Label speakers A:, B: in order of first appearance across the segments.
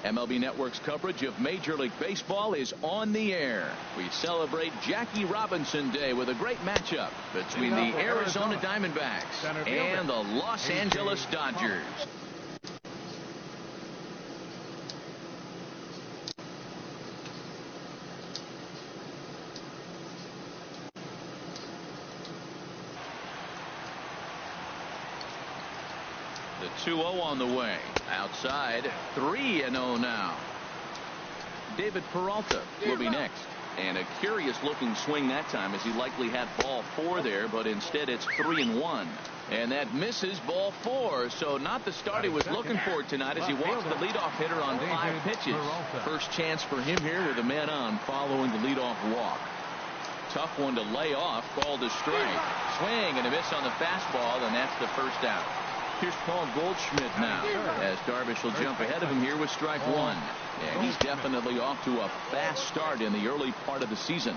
A: MLB Network's coverage of Major League Baseball is on the air. We celebrate Jackie Robinson Day with a great matchup between the Arizona Diamondbacks and the Los Angeles Dodgers. The 2-0 on the way. Outside, 3-0 now. David Peralta will be next. And a curious looking swing that time, as he likely had ball 4 there, but instead it's 3-1. And that misses ball 4. So not the start he was looking for tonight, as he walks the leadoff hitter on 5 pitches. First chance for him here with a man on following the leadoff walk. Tough one to lay off, called a strike. Swing and a miss on the fastball, and that's the first out. Here's Paul Goldschmidt now, as Darvish will jump ahead of him here with strike 1. And he's definitely off to a fast start in the early part of the season.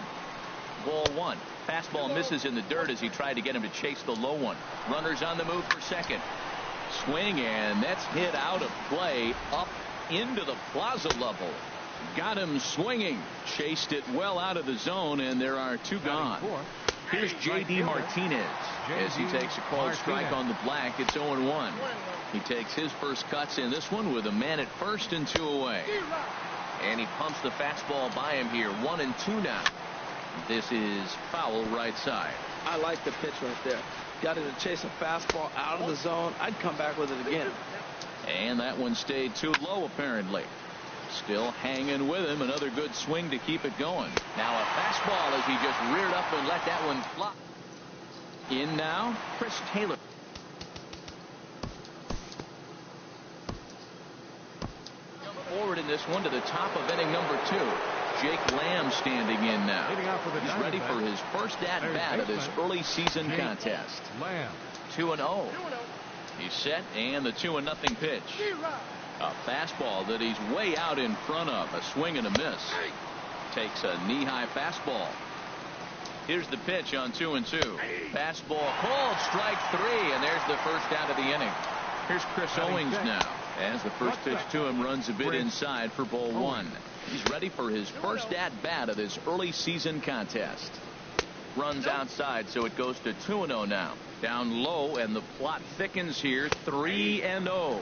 A: Ball 1. Fastball misses in the dirt as he tried to get him to chase the low one. Runners on the move for second. Swing, and that's hit out of play up into the plaza level. Got him swinging. Chased it well out of the zone, and there are 2 gone. Here's J.D. Martinez as he takes a called strike on the black. It's 0-1. He takes his first cuts in this one with a man at first and 2 away. And he pumps the fastball by him here. 1-2 now. This is foul right side.
B: I like the pitch right there. Got him to chase a fastball out of the zone. I'd come back with it again.
A: And that one stayed too low apparently. Still hanging with him. Another good swing to keep it going. Now a fastball as he just reared up and let that one flop. In now, Chris Taylor. Forward in this one to the top of inning number 2. Jake Lamb standing in now. He's ready for his first at-bat of this early season contest. 2-0. He's set, and the 2-0 pitch. A fastball that he's way out in front of. A swing and a miss. Takes a knee-high fastball. Here's the pitch on 2-2. Fastball called, strike 3, and there's the first out of the inning. Here's Chris Owings now, as the first pitch to him runs a bit inside for ball 1. He's ready for his first at-bat of this early season contest. Runs outside, so it goes to 2-0 now. Down low, and the plot thickens here. 3-0.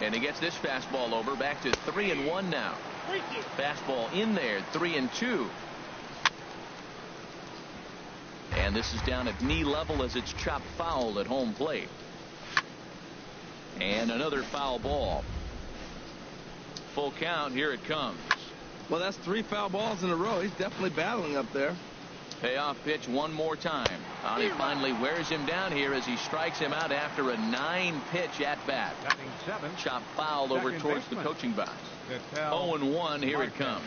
A: And he gets this fastball over, back to 3-1 now. Fastball in there, 3-2. And this is down at knee level as it's chopped foul at home plate. And another foul ball. Full count, here it comes.
B: Well, that's 3 foul balls in a row. He's definitely battling up there.
A: Payoff pitch one more time. He finally wears him down here as he strikes him out after a 9-pitch at bat. Chop foul over towards the coaching box. 0-1. Here it comes.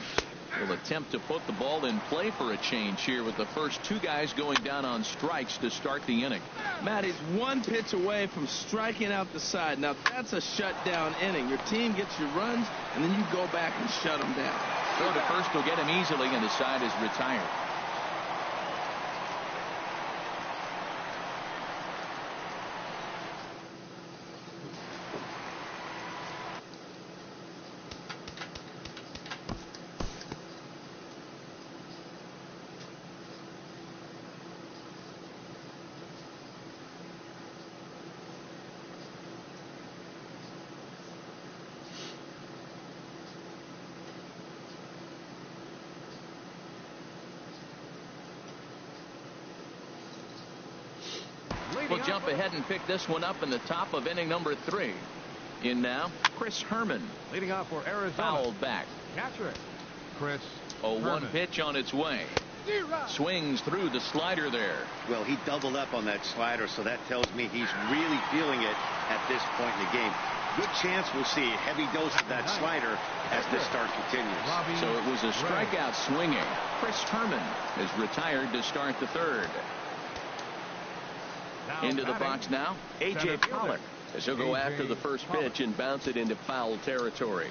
A: Will attempt to put the ball in play for a change here with the first 2 guys going down on strikes to start the inning.
B: Matt, he's 1 pitch away from striking out the side. Now that's a shutdown inning. Your team gets your runs, and then you go back and shut them down.
A: Throw to first will get him easily, and the side is retired. We'll jump ahead and pick this one up in the top of inning number 3. In now, Chris Herman.
C: Leading off for Arizona.
A: Fouled back.
C: Catcher, Chris
A: 0-1 pitch on its way. Swings through the slider there.
D: Well, he doubled up on that slider, so that tells me he's really feeling it at this point in the game. Good chance we'll see a heavy dose of that slider as this start continues.
A: So it was a strikeout swinging. Chris Herman is retired to start the 3rd. Into the box now, A.J. Pollock, as he'll go after the first pitch and bounce it into foul territory.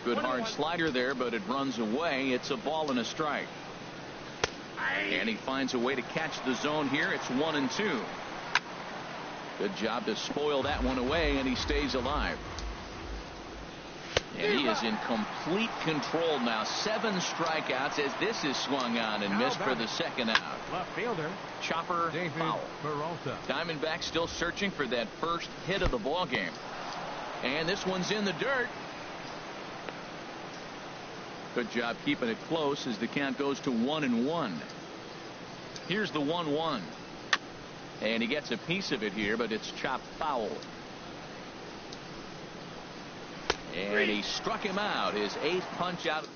A: Good hard slider there, but it runs away. It's a ball and a strike. And he finds a way to catch the zone here. It's 1-2. Good job to spoil that one away, and he stays alive. And he is in complete control now. 7 strikeouts as this is swung on and missed for the second out.
C: Left fielder.
A: Chopper foul. Diamondbacks still searching for that first hit of the ball game. And this one's in the dirt. Good job keeping it close as the count goes to 1-1. Here's the 1-1. And he gets a piece of it here, but it's chopped foul. And he struck him out. His 8th punch out.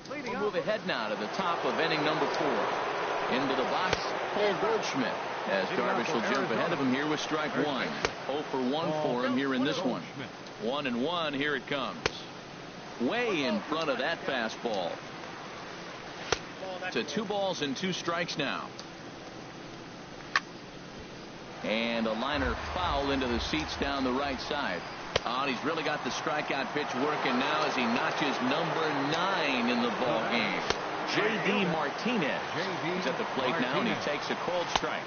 A: We'll move ahead now to the top of inning number 4. Into the box, Paul Goldschmidt. As Darvish will jump ahead of him here with strike 1. 0 for 1 for him here in this one. 1-1. Here it comes. Way in front of that fastball. To 2 balls and 2 strikes now. And a liner foul into the seats down the right side. Oh, he's really got the strikeout pitch working now as he notches number 9 in the ball game. J.D. Martinez. He's at the plate now and he takes a called strike.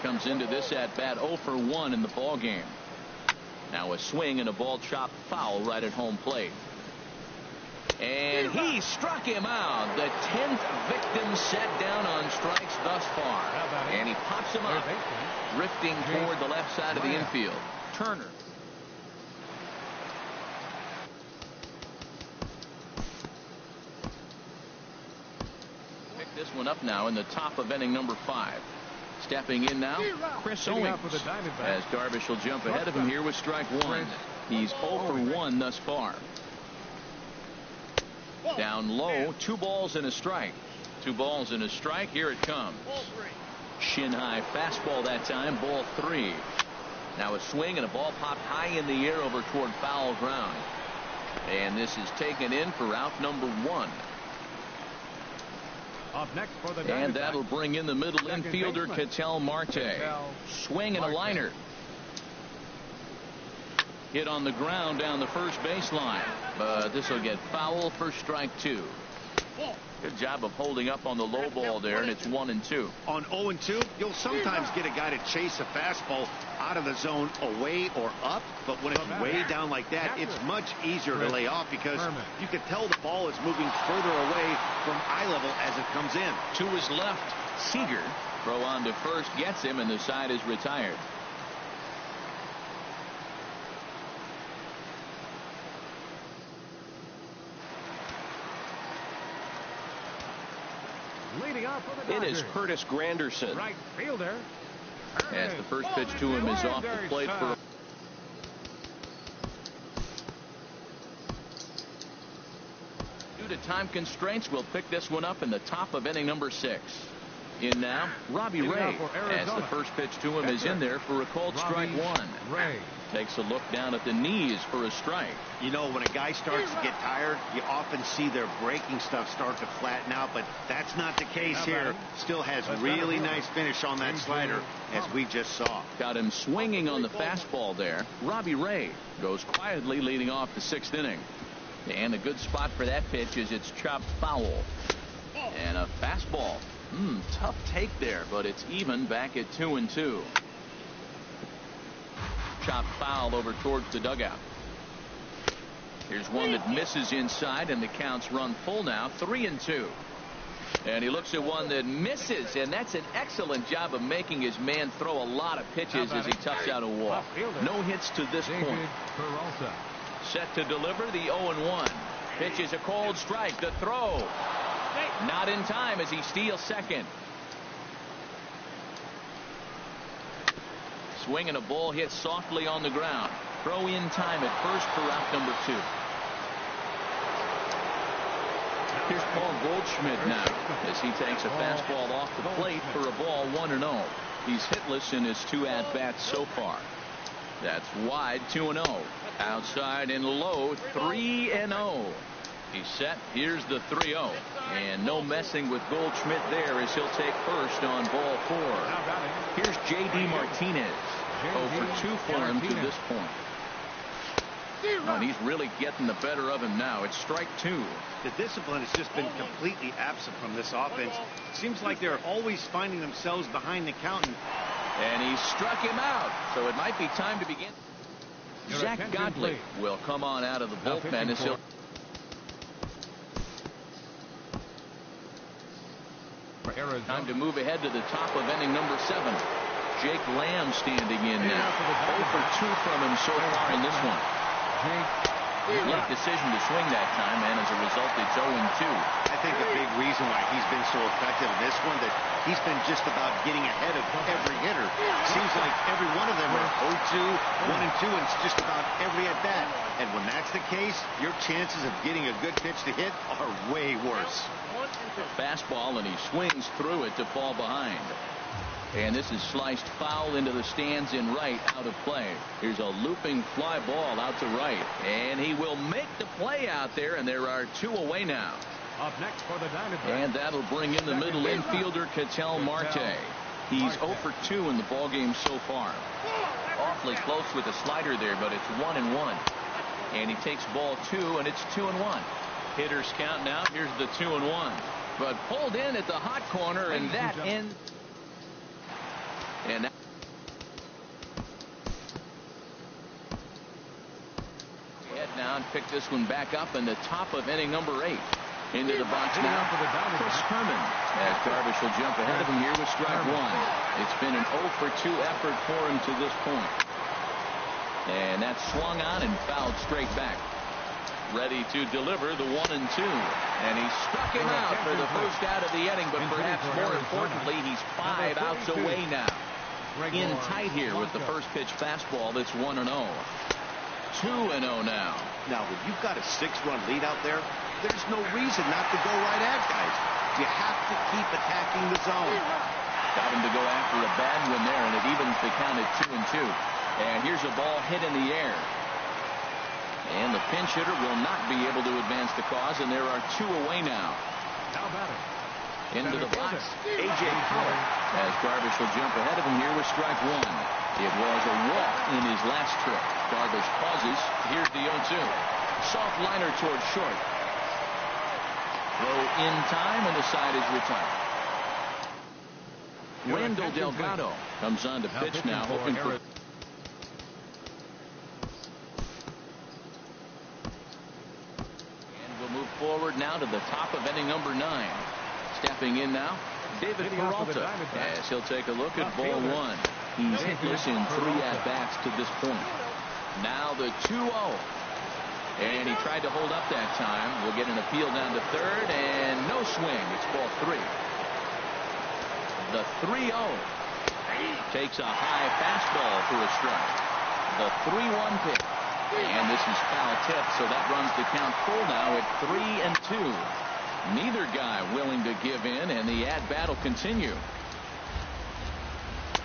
A: Comes into this at bat 0 for 1 in the ball game. Now a swing and a ball chopped foul right at home plate. And he struck him out. The 10th victim set down on strikes thus far. And he pops him up, drifting toward the left side of the infield. Turner. Pick this one up now in the top of inning number 5. Stepping in now, Chris Owings. As Darvish will jump ahead of him here with strike 1. He's 0 for 1 thus far. Down low, 2 balls and a strike. 2 balls and a strike. Here it comes. Shin high fastball that time. Ball 3. Now a swing and a ball popped high in the air over toward foul ground. And this is taken in for out number 1.
C: Up next for the
A: and that'll bring in the middle infielder Ketel Marte. Swing and a liner. Hit on the ground down the first baseline, but this will get foul for strike 2. Good job of holding up on the low ball there, and it's 1-2.
D: On 0-2, you'll sometimes get a guy to chase a fastball out of the zone away or up, but when it's way down like that, it's much easier to lay off because you can tell the ball is moving further away from eye level as it comes in.
A: To his left, Seager. Throw on to first gets him, and the side is retired. It is Curtis Granderson.
C: Right fielder.
A: As the first pitch to him is off the plate for. Due to time constraints, we'll pick this one up in the top of inning number 6. In now, Robbie Ray. As the first pitch to him is in there for a called strike 1.
C: Ray
A: takes a look down at the knees for a strike.
D: You know, when a guy starts to get tired, you often see their breaking stuff start to flatten out, but that's not the case here. Still has really nice finish on that slider, as we just saw.
A: Got him swinging on the fastball there. Robbie Ray goes quietly leading off the 6th inning. And a good spot for that pitch is it's chopped foul. And a fastball. Tough take there, but it's even back at 2-2. Chopped foul over towards the dugout. Here's one that misses inside, and the count's run full now, 3-2. And he looks at one that misses, and that's an excellent job of making his man throw a lot of pitches as he toughs out a walk. No hits to this point. Set to deliver the 0-1. Pitch is a cold strike. The throw. Not in time as he steals second. Swing and a ball hit softly on the ground. Throw in time at first for out number 2. Here's Paul Goldschmidt now as he takes a fastball off the plate for a ball 1-0. He's hitless in his 2 at-bats so far. That's wide 2-0. Outside and low 3-0. He's set. Here's the 3-0. And no messing with Goldschmidt there as he'll take first on ball 4. Here's J.D. Martinez. 0 for 2 for him to this point. And he's really getting the better of him now. It's strike 2.
D: The discipline has just been completely absent from this offense. It seems like they're always finding themselves behind the count. And
A: And he struck him out. So it might be time to begin. Zach Godley will come on out of the bullpen as he'll. Time to move ahead to the top of inning number 7. Jake Lamb standing in now. 0 for 2 from him so far in this one. Late decision to swing that time, and as a result, it's 0-2.
D: I think a big reason why he's been so effective in this one, that he's been just about getting ahead of every hitter. Seems like every one of them are 0-2, 1-2, and it's just about every at bat. And when that's the case, your chances of getting a good pitch to hit are way worse.
A: Fastball, and he swings through it to fall behind. And this is sliced foul into the stands in right, out of play. Here's a looping fly ball out to right, and he will make the play out there, and there are 2 away now.
C: Up next for the Diamondbacks.
A: And that'll bring in the middle infielder, Ketel Marte. He's 0 for 2 in the ballgame so far. Awfully close with a slider there, but it's 1-1. And he takes ball 2, and it's 2-1. Hitters count now. Here's the 2-1. But pulled in at the hot corner, and that ends. And head now and pick this one back up in the top of inning number 8. Into the box now for the Chris Herman, as Darvish will jump ahead of him here with strike 1. It's been an 0 for 2 effort for him to this point. And that's swung on and fouled straight back. Ready to deliver the 1-2. And he struck him out for the first out of the inning, but perhaps more importantly, he's 5 outs away now. In tight here with the first pitch fastball. That's 1-0. 2-0 now.
D: Now, when you've got a 6-run lead out there, there's no reason not to go right at guys. You have to keep attacking the zone.
A: Got him to go after a bad one there, and it evens the count at 2-2. And here's a ball hit in the air. And the pinch hitter will not be able to advance the cause, and there are 2 away now.
C: Now batting.
A: Into the box, A.J. Pollock, as Darvish will jump ahead of him here with strike 1. It was a walk in his last trip. Darvish pauses. Here's the 0-2. Soft liner towards short. Throw in time, and the side is retired. Randall Delgado comes on to pitch now, hoping for. And we'll move forward now to the top of inning number 9. Stepping in now, David Peralta, as he'll take a look at ball 1. He's hitless in 3 at-bats to this point. Now the 2-0. And he tried to hold up that time. We'll get an appeal down to third, and no swing. It's ball 3. The 3-0 takes a high fastball for a strike. The 3-1 pitch. And this is foul tip, so that runs the count full now at 3-2. Neither guy willing to give in, and the at-bat will continue.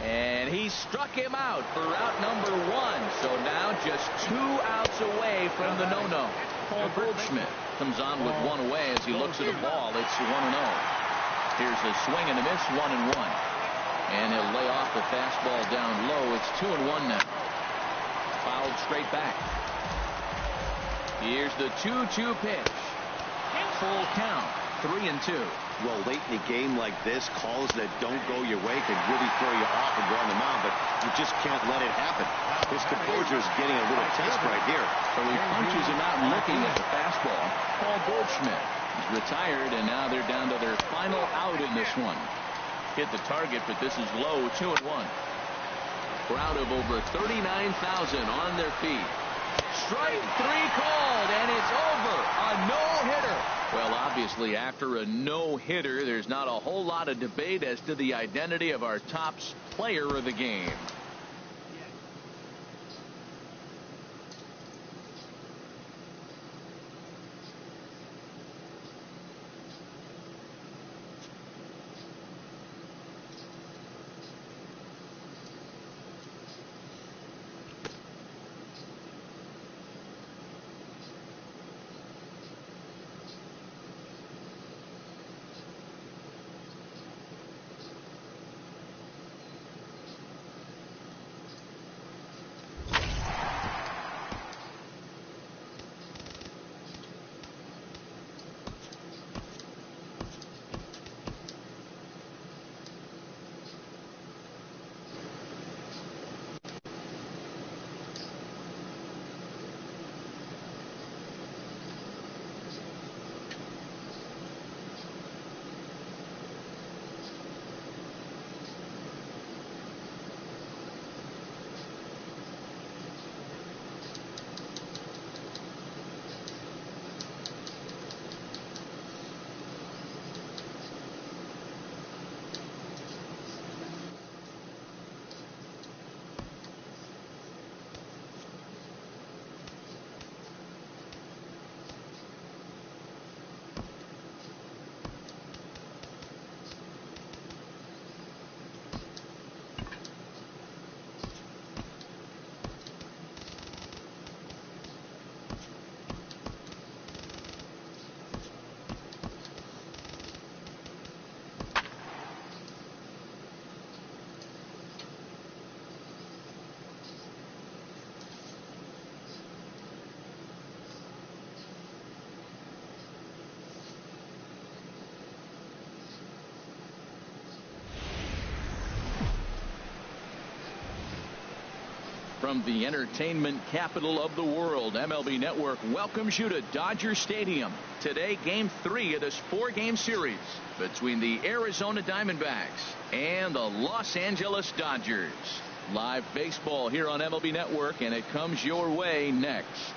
A: And he struck him out for out number 1. So now just 2 outs away from the no-no. Paul Goldschmidt comes on with 1 away as he looks at the ball. It's 1-0. Here's a swing and a miss, 1-1. And he'll lay off the fastball down low. It's 2-1 now. Fouled straight back. Here's the 2-2 pitch. Full count, 3-2.
D: Well, late in a game like this, calls that don't go your way can really throw you off and go on the mound, but you just can't let it happen. His composure is getting a little test right here.
A: So he punches him out looking at the fastball. Paul Goldschmidt is retired, and now they're down to their final out in this one. Hit the target, but this is low, 2-1. Crowd of over 39,000 on their feet. Strike 3 called, and it's over. A no-hitter. Well, obviously, after a no-hitter, there's not a whole lot of debate as to the identity of our top player of the game. From the entertainment capital of the world, MLB Network welcomes you to Dodger Stadium. Today, Game 3 of this 4-game series between the Arizona Diamondbacks and the Los Angeles Dodgers. Live baseball here on MLB Network, and it comes your way next.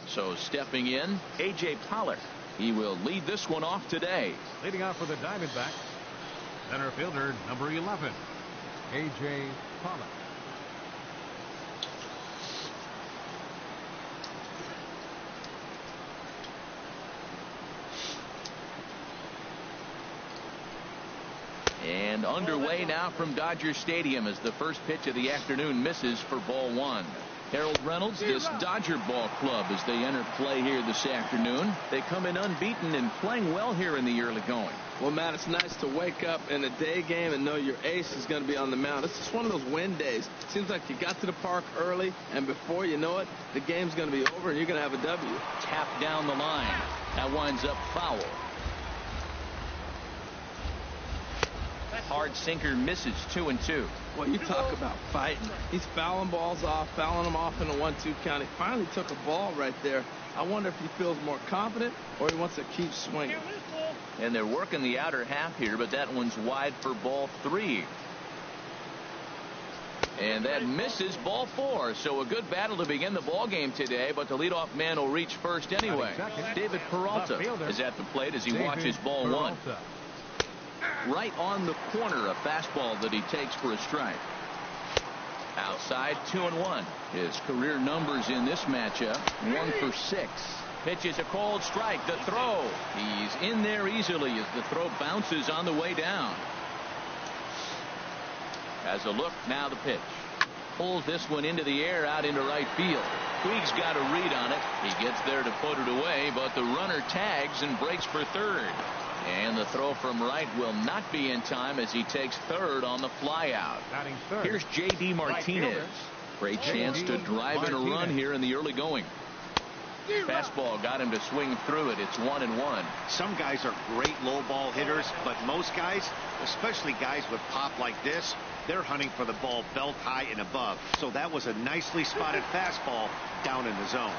A: So stepping in, A.J. Pollock. He will lead this one off today.
C: Leading off for the Diamondbacks, center fielder number 11, A.J. Pollock.
A: And underway now from Dodger Stadium as the first pitch of the afternoon misses for ball 1. Harold Reynolds, this Dodger ball club as they enter play here this afternoon. They come in unbeaten and playing well here in the early going.
B: Well, Matt, it's nice to wake up in a day game and know your ace is going to be on the mound. It's just one of those win days. It seems like you got to the park early, and before you know it, the game's going to be over and you're going to have a W.
A: Tap down the line. That winds up foul. Hard sinker misses 2-2.
B: Well, you talk about fighting. He's fouling balls off, fouling them off in a 1-2 count. He finally took a ball right there. I wonder if he feels more confident or he wants to keep swinging.
A: And they're working the outer half here, but that one's wide for ball 3. And that misses ball 4. So a good battle to begin the ball game today, but the leadoff man will reach first anyway. David Peralta is at the plate as he watches ball 1. Right on the corner, a fastball that he takes for a strike. Outside, 2-1. His career numbers in this matchup, 1 for 6. Pitches a cold strike. The throw. He's in there easily as the throw bounces on the way down. Has a look, now the pitch. Pulls this one into the air out into right field. Puig's got a read on it. He gets there to put it away, but the runner tags and breaks for third. And the throw from right will not be in time as he takes third on the flyout. Here's J.D. Martinez. Great chance to drive in a run here in the early going. Fastball got him to swing through it. It's 1-1.
D: Some guys are great low ball hitters, but most guys, especially guys with pop like this, they're hunting for the ball belt high and above. So that was a nicely spotted fastball down in the zone.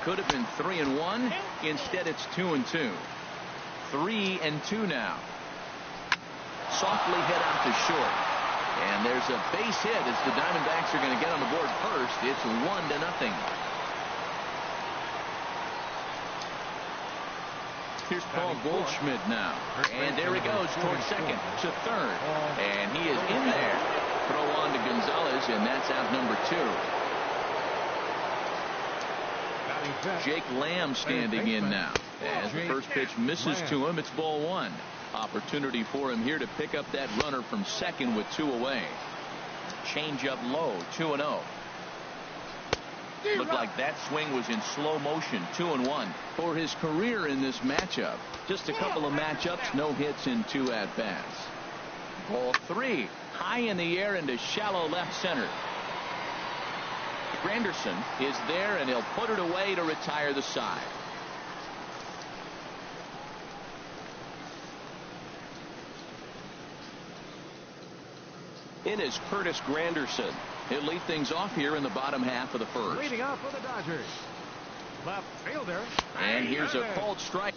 A: Could have been 3-1. Instead, it's 2-2. 3-2 now. Softly hit out to short. And there's a base hit as the Diamondbacks are going to get on the board first. It's 1-0. Here's Paul Goldschmidt now. And there he goes towards second to third. And he is in there. Throw on to Gonzalez, and that's out number 2. Jake Lamb standing in now. As the first pitch misses to him, it's ball 1. Opportunity for him here to pick up that runner from second with 2 away. Change up low, 2-0. Looked like that swing was in slow motion, 2-1. For his career in this matchup, just a couple of matchups, no hits in 2 at-bats. Ball 3, high in the air into shallow left center. Granderson is there, and he'll put it away to retire the side. In is Curtis Granderson. He'll lead things off here in the bottom half of the first.
C: Leading off for the Dodgers, left fielder.
A: And here's a called strike.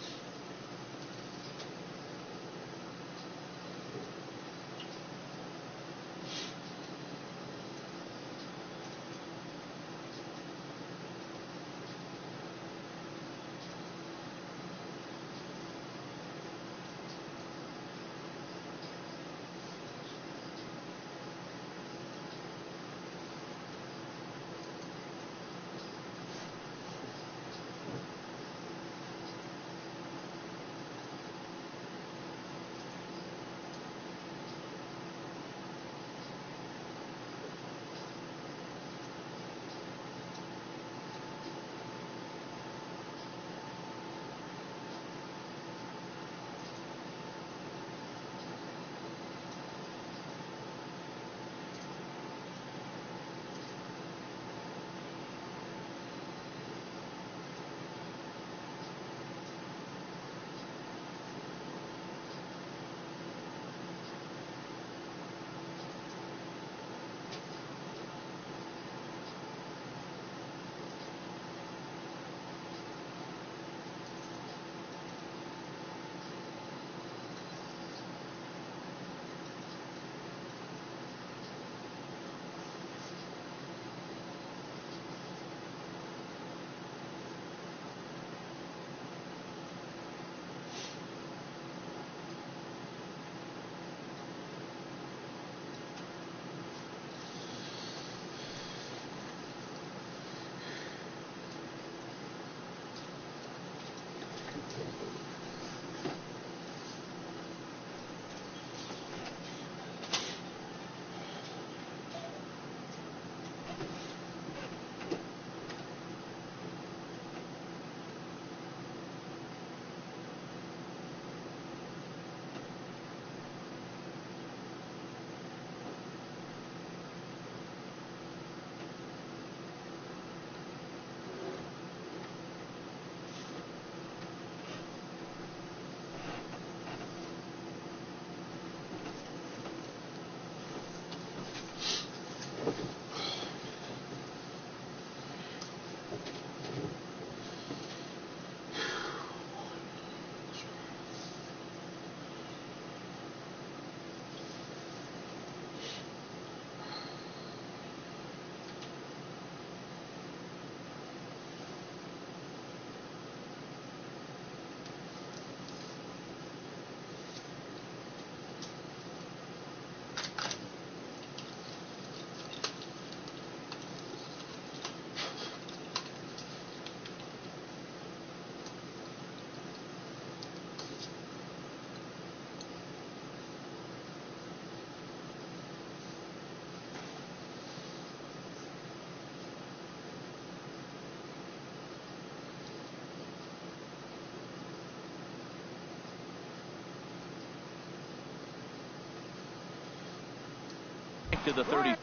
A: back to the 30.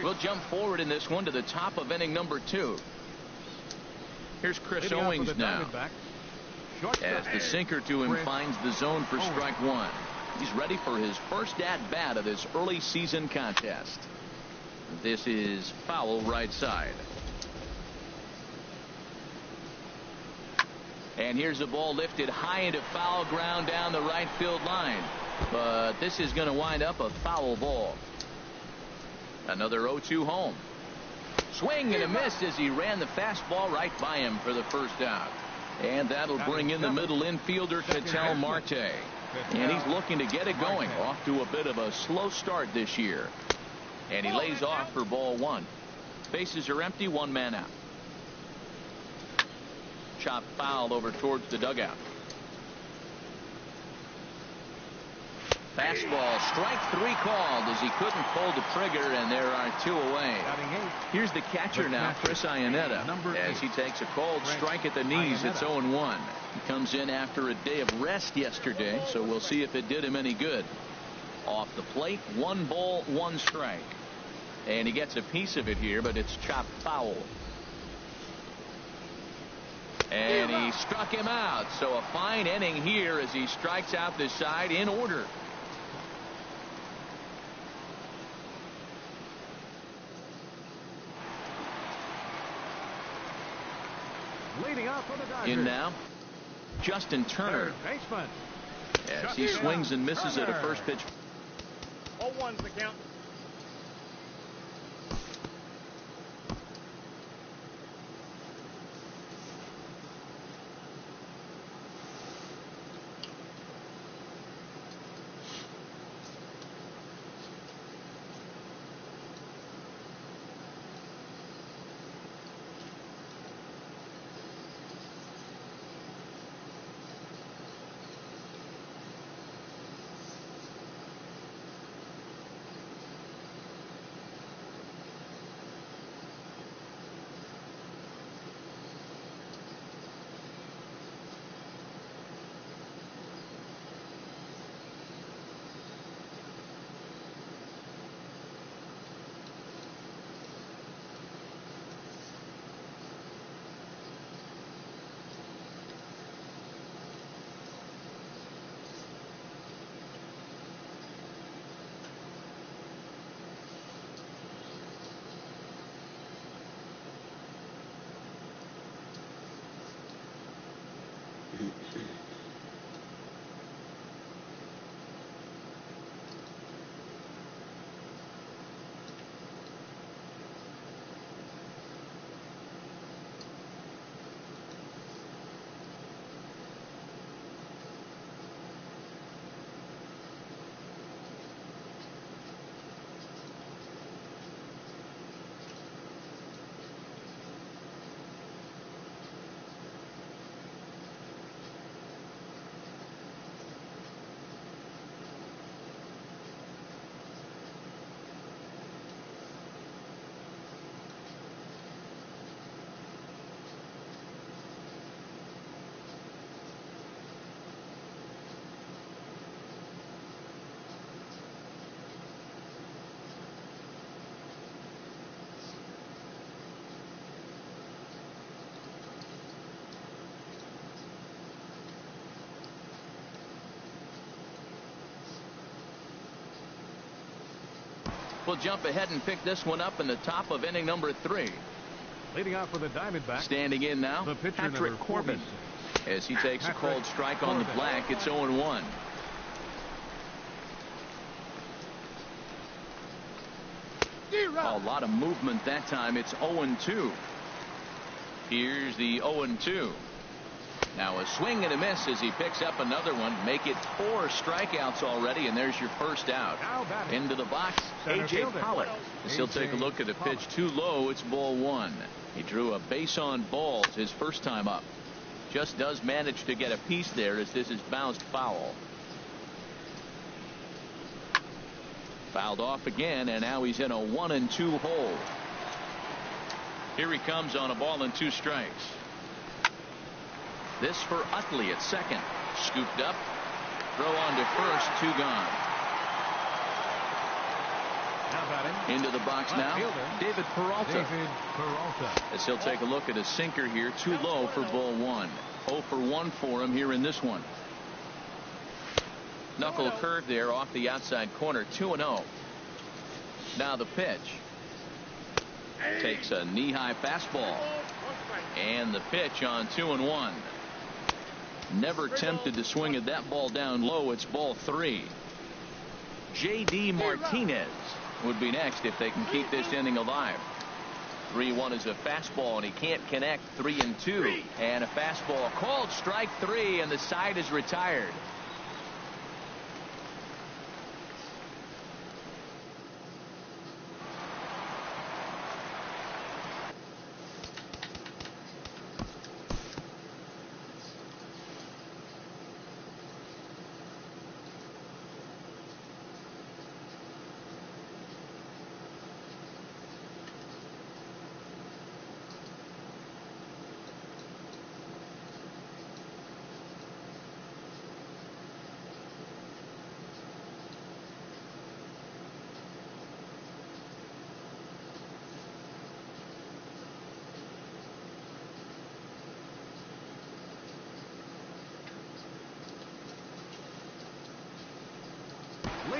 A: We'll jump forward in this one to the top of inning number 2. Here's Chris Owings now. As the sinker to him finds the zone for strike 1. He's ready for his first at-bat of this early season contest. This is foul right side. And here's a ball lifted high into foul ground down the right field line. But this is going to wind up a foul ball. Another 0-2 home. Swing and a miss as he ran the fastball right by him for the first out. And that'll bring in the middle infielder, Ketel Marte. And he's looking to get it going. Off to a bit of a slow start this year. And he lays off for ball 1. Bases are empty, 1 man out. Chop foul over towards the dugout. Fastball, strike 3 called as he couldn't pull the trigger, and there are 2 away. Here's the catcher now, Chris Iannetta, as he takes a cold strike at the knees. It's 0-1. He comes in after a day of rest yesterday, so we'll see if it did him any good. Off the plate, 1 ball, 1 strike. And he gets a piece of it here, but it's chopped foul. And he struck him out, so a fine inning here as he strikes out the side in order.
C: Leading off for the Dodgers.
A: In now, Justin Turner. As he swings and misses at a first pitch.
E: 0-1's the count.
A: We'll jump ahead and pick this one up in the top of inning number 3.
C: Leading out for the Diamondbacks.
A: Standing in now,
C: the pitcher,
A: Patrick Corbin. As he takes a cold strike on the black, it's 0-1. A lot of movement that time. It's 0-2. Here's the 0-2. Now a swing and a miss as he picks up another one. Make it 4 strikeouts already, and there's your first out. Into the box, A.J. Pollock. As he'll take a look at the pitch too low, it's ball 1. He drew a base on balls his first time up. Just does manage to get a piece there as this is bounced foul. Fouled off again, and now he's in a 1-2 hole. Here he comes on a ball and 2 strikes. This for Utley at second. Scooped up. Throw on to first. 2 gone. Into the box now. David Peralta. As he'll take a look at a sinker here. Too low for ball 1. 0 for 1 for him here in this one. Knuckle curve there off the outside corner. 2-0. Now the pitch. Takes a knee-high fastball. And the pitch on 2-1. Never tempted to swing at that ball down low. It's ball 3. J.D. Martinez would be next if they can keep this inning alive. 3-1 is a fastball, and he can't connect. 3-2. And a fastball called strike 3, and the side is retired.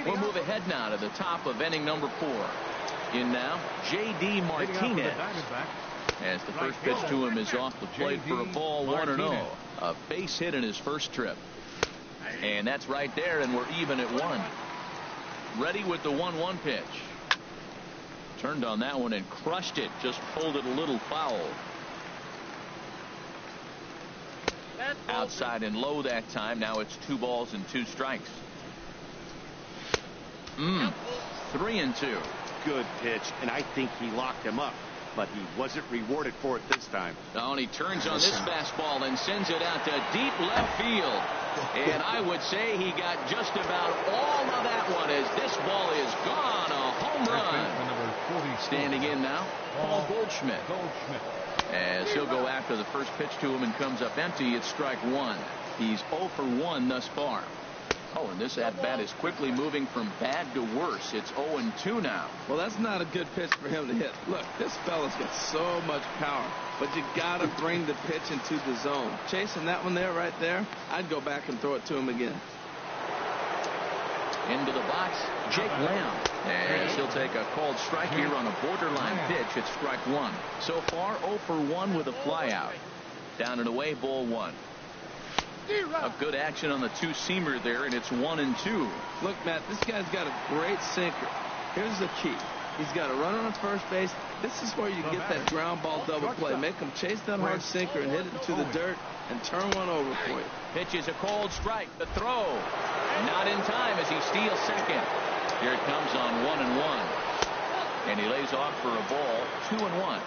A: We'll move ahead now to the top of inning number 4. In now, J.D. Martinez. As the first pitch to him is off the plate for a ball. 1-0. A base hit in his first trip. And that's right there, and we're even at 1. Ready with the 1-1 pitch. Turned on that one and crushed it. Just pulled it a little foul. Outside and low that time. Now it's 2 balls and 2 strikes. 3-2.
D: Good pitch, and I think he locked him up, but he wasn't rewarded for it this time.
A: Oh, and he turns on this fastball and sends it out to deep left field. And I would say he got just about all of that one as this ball is gone. A home run. Standing in now, Paul Goldschmidt. As he'll go after the first pitch to him and comes up empty. It's strike 1. He's 0 for 1 thus far. Oh, and this at-bat is quickly moving from bad to worse. It's 0-2 now.
B: Well, that's not a good pitch for him to hit. Look, this fella's got so much power, but you got to bring the pitch into the zone. Chasing that one there, right there, I'd go back and throw it to him again.
A: Into the box, Jake Lamb. As he'll take a called strike here on a borderline pitch. It's strike 1. So far, 0 for 1 with a flyout. Down and away, ball 1. A good action on the 2-seamer there, and it's 1-2.
B: Look, Matt, this guy's got a great sinker. Here's the key. He's got a runner on first base. This is where you get that ground ball double play. Make him chase that hard sinker and hit it into the dirt and turn one over for you.
A: Pitch is a cold strike. The throw. Not in time as he steals second. Here it comes on 1-1. And he lays off for a ball. 2-1.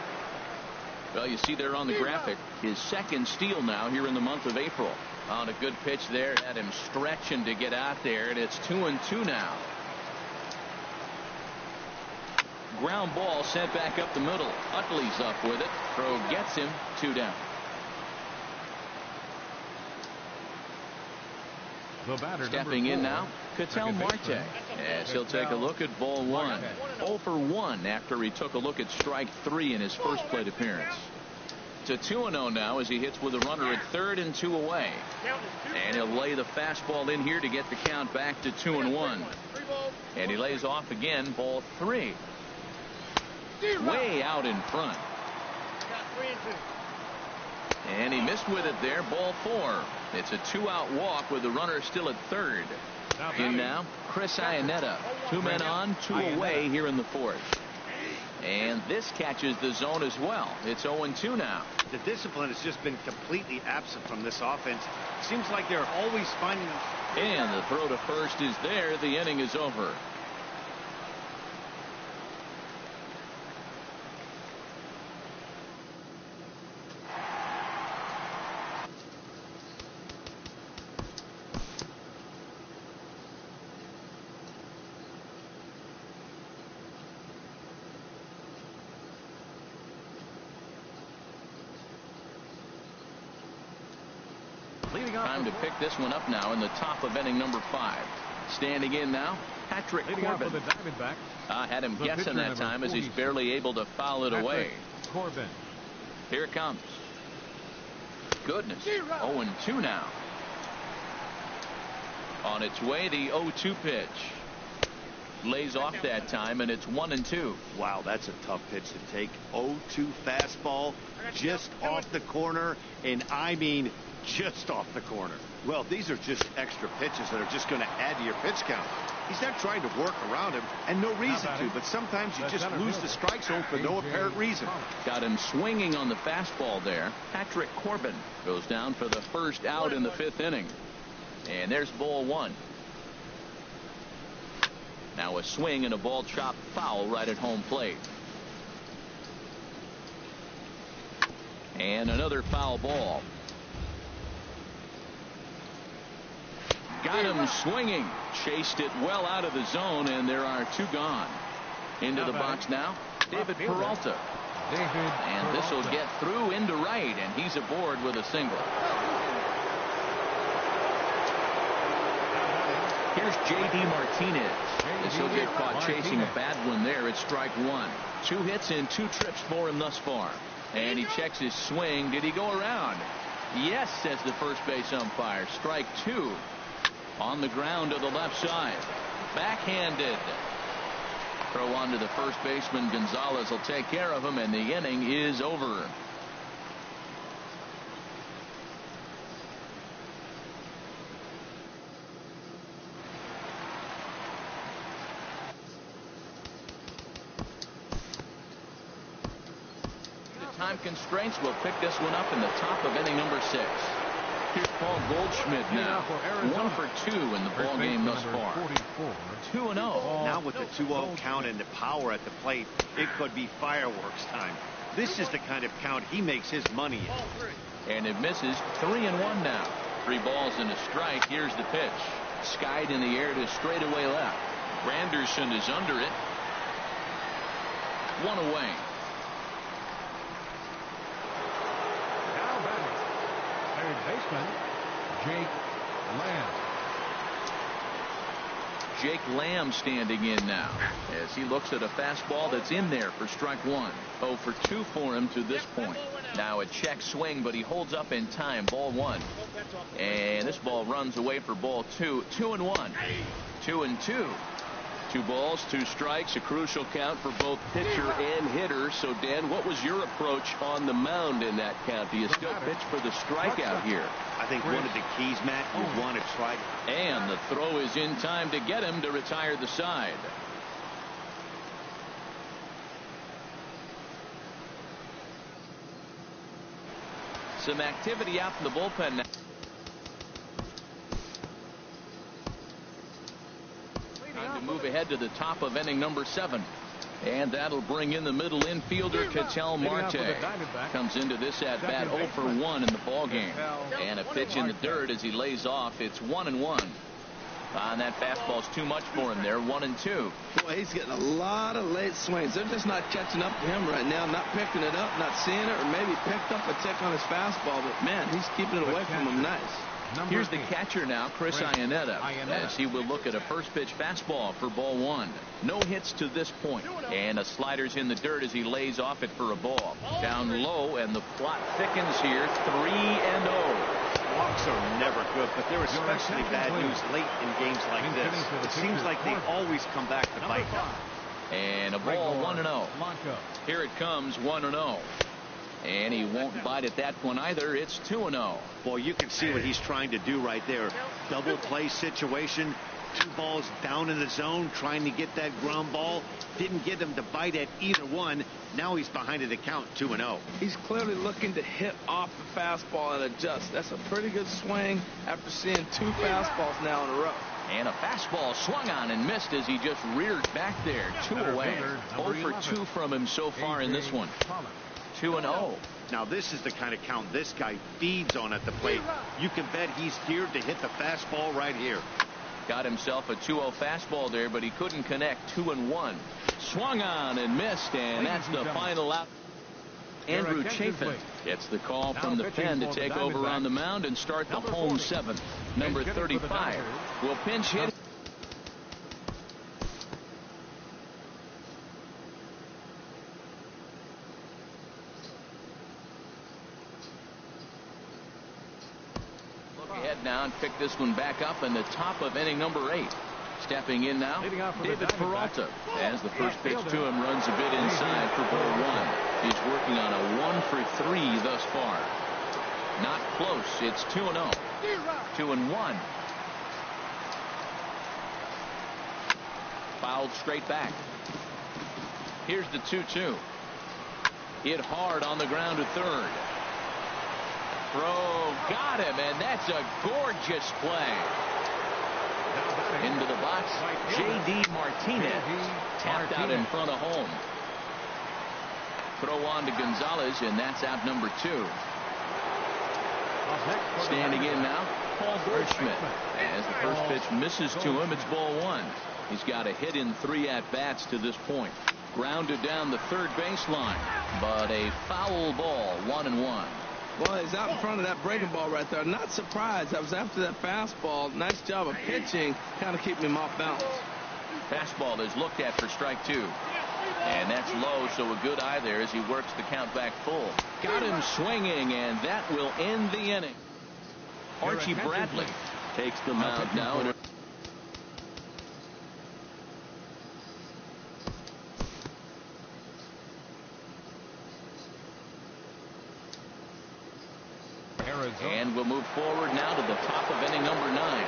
A: Well, you see there on the graphic, his second steal now here in the month of April. On a good pitch there, had him stretching to get out there, and it's 2-2 now. Ground ball sent back up the middle. Utley's up with it. Throw gets him. 2 down. Stepping in now, Ketel Marte, as he'll take a look at ball 1. 0 for 1 after he took a look at strike 3 in his first plate appearance. To 2-0 now as he hits with a runner at third and 2 away. And he'll lay the fastball in here to get the count back to 2-1. And he lays off again, ball 3. Way out in front. And he missed with it there, ball 4. It's a 2-out walk with the runner still at third. In now, Chris Iannetta. 2 men on, 2 away here in the 4th. And this catches the zone as well. It's 0-2 now.
D: The discipline has just been completely absent from this offense. Seems like they're always finding.
A: And the throw to first is there. The inning is over. Time to pick this one up now in the top of inning number 5. Standing in now, Patrick Corbin. Had him guessing that time as he's barely able to foul it away.
C: Corbin.
A: Here it comes. Goodness. 0-2 now. On its way, the 0-2 pitch. Lays off that time, and it's 1-2.
D: Wow, that's a tough pitch to take. 0-2 fastball just off the corner, and I mean just off the corner. Well, these are just extra pitches that are just going to add to your pitch count. He's not trying to work around him, and no reason to, but sometimes you just lose the strike zone for no apparent reason.
A: Got him swinging on the fastball there. Patrick Corbin goes down for the first out in the 5th inning. And there's ball 1. Now a swing and a ball chopped foul right at home plate. And another foul ball. Got him swinging. Chased it well out of the zone, and there are 2 gone. Into the box now, David Peralta. And this will get through into right, and he's aboard with a single. Here's J.D. Martinez. As he'll get caught chasing a bad one there at strike 1. 2 hits and 2 trips for him thus far. And he checks his swing. Did he go around? Yes, says the first base umpire. Strike 2. On the ground to the left side. Backhanded. Throw on to the first baseman. Gonzalez will take care of him, and the inning is over. Time constraints will pick this one up in the top of inning number 6. Here's Paul Goldschmidt now. 1 for 2 in the ball game thus far. 2-0.
D: Now with the 2-0 count and the power at the plate, it could be fireworks time. This is the kind of count he makes his money in.
A: And it misses. 3-1 now. 3 balls and a strike. Here's the pitch. Skied in the air to straightaway left. Granderson is under it. 1 away.
C: Baseman Jake Lamb.
A: Jake Lamb standing in now as he looks at a fastball that's in there for strike 1. 0 for 2 for him to this point. Now a check swing, but he holds up in time. Ball 1. And this ball runs away for ball 2. 2-1. 2-2. 2 balls, 2 strikes, a crucial count for both pitcher and hitter. So, Dan, what was your approach on the mound in that count? Do you still pitch for the strikeout here?
D: I think one of the keys, Matt, you want to try.
A: And the throw is in time to get him to retire the side. Some activity out in the bullpen now. Time to move ahead to the top of inning number 7. And that'll bring in the middle infielder, Ketel Marte. Comes into this at bat 0 for 1 in the ball game. And a pitch in the dirt as he lays off. It's 1-1. And that fastball's too much for him there. 1-2.
B: Boy, he's getting a lot of late swings. They're just not catching up to him right now. Not picking it up, not seeing it, or maybe picked up a tick on his fastball. But, man, he's keeping it away from him nice.
A: Here's the catcher now, Chris Iannetta, as he will look at a first pitch fastball for ball 1. No hits to this point. And a slider's in the dirt as he lays off it for a ball. Down low, and the plot thickens here. 3-0.
D: Walks are never good, but they're especially bad news late in games like this. It seems like they always come back to bite them.
A: And a ball 1-0. Here it comes, 1-0. And he won't bite at that one either. It's 2-0.
D: Boy, you can see what he's trying to do right there. Double play situation. 2 balls down in the zone, trying to get that ground ball. Didn't get him to bite at either one. Now he's behind at the count, 2-0.
B: He's clearly looking to hit off the fastball and adjust. That's a pretty good swing after seeing 2 fastballs now in a row.
A: And a fastball swung on and missed as he just reared back there. 2 away. 0 for 2 from him so far in this one. 2-0.
D: Now this is the kind of count this guy feeds on at the plate. You can bet he's geared to hit the fastball right here.
A: Got himself a 2-0 fastball there, but he couldn't connect. 2-1. Swung on and missed, and that's the final out. Andrew Chafin gets the call from the pen to take over on the mound and start the home seventh. Number 35 will pinch hit. Look ahead now and pick this one back up in the top of inning number 8. Stepping in now, David Peralta, as the first pitch to him runs a bit inside for ball 1. He's working on a 1-for-3 thus far. Not close. It's 2-0. 2-1. Fouled straight back. Here's the 2-2. Hit hard on the ground to third. Throw got him, and that's a gorgeous play. Into the box, J.D. Martinez tapped out in front of home. Throw on to Gonzalez, and that's out number 2. Standing in now, Paul Goldschmidt. As the first pitch misses to him, it's ball 1. He's got a hit in 3 at-bats to this point. Grounded down the third baseline, but a foul ball, 1-1.
B: Well, he's out in front of that breaking ball right there. Not surprised. I was after that fastball. Nice job of pitching, kind of keeping him off balance.
A: Fastball is looked at for strike 2. And that's low, so a good eye there as he works the count back full. Got him swinging, and that will end the inning. Archie Bradley takes the mound now. And we'll move forward now to the top of inning number 9.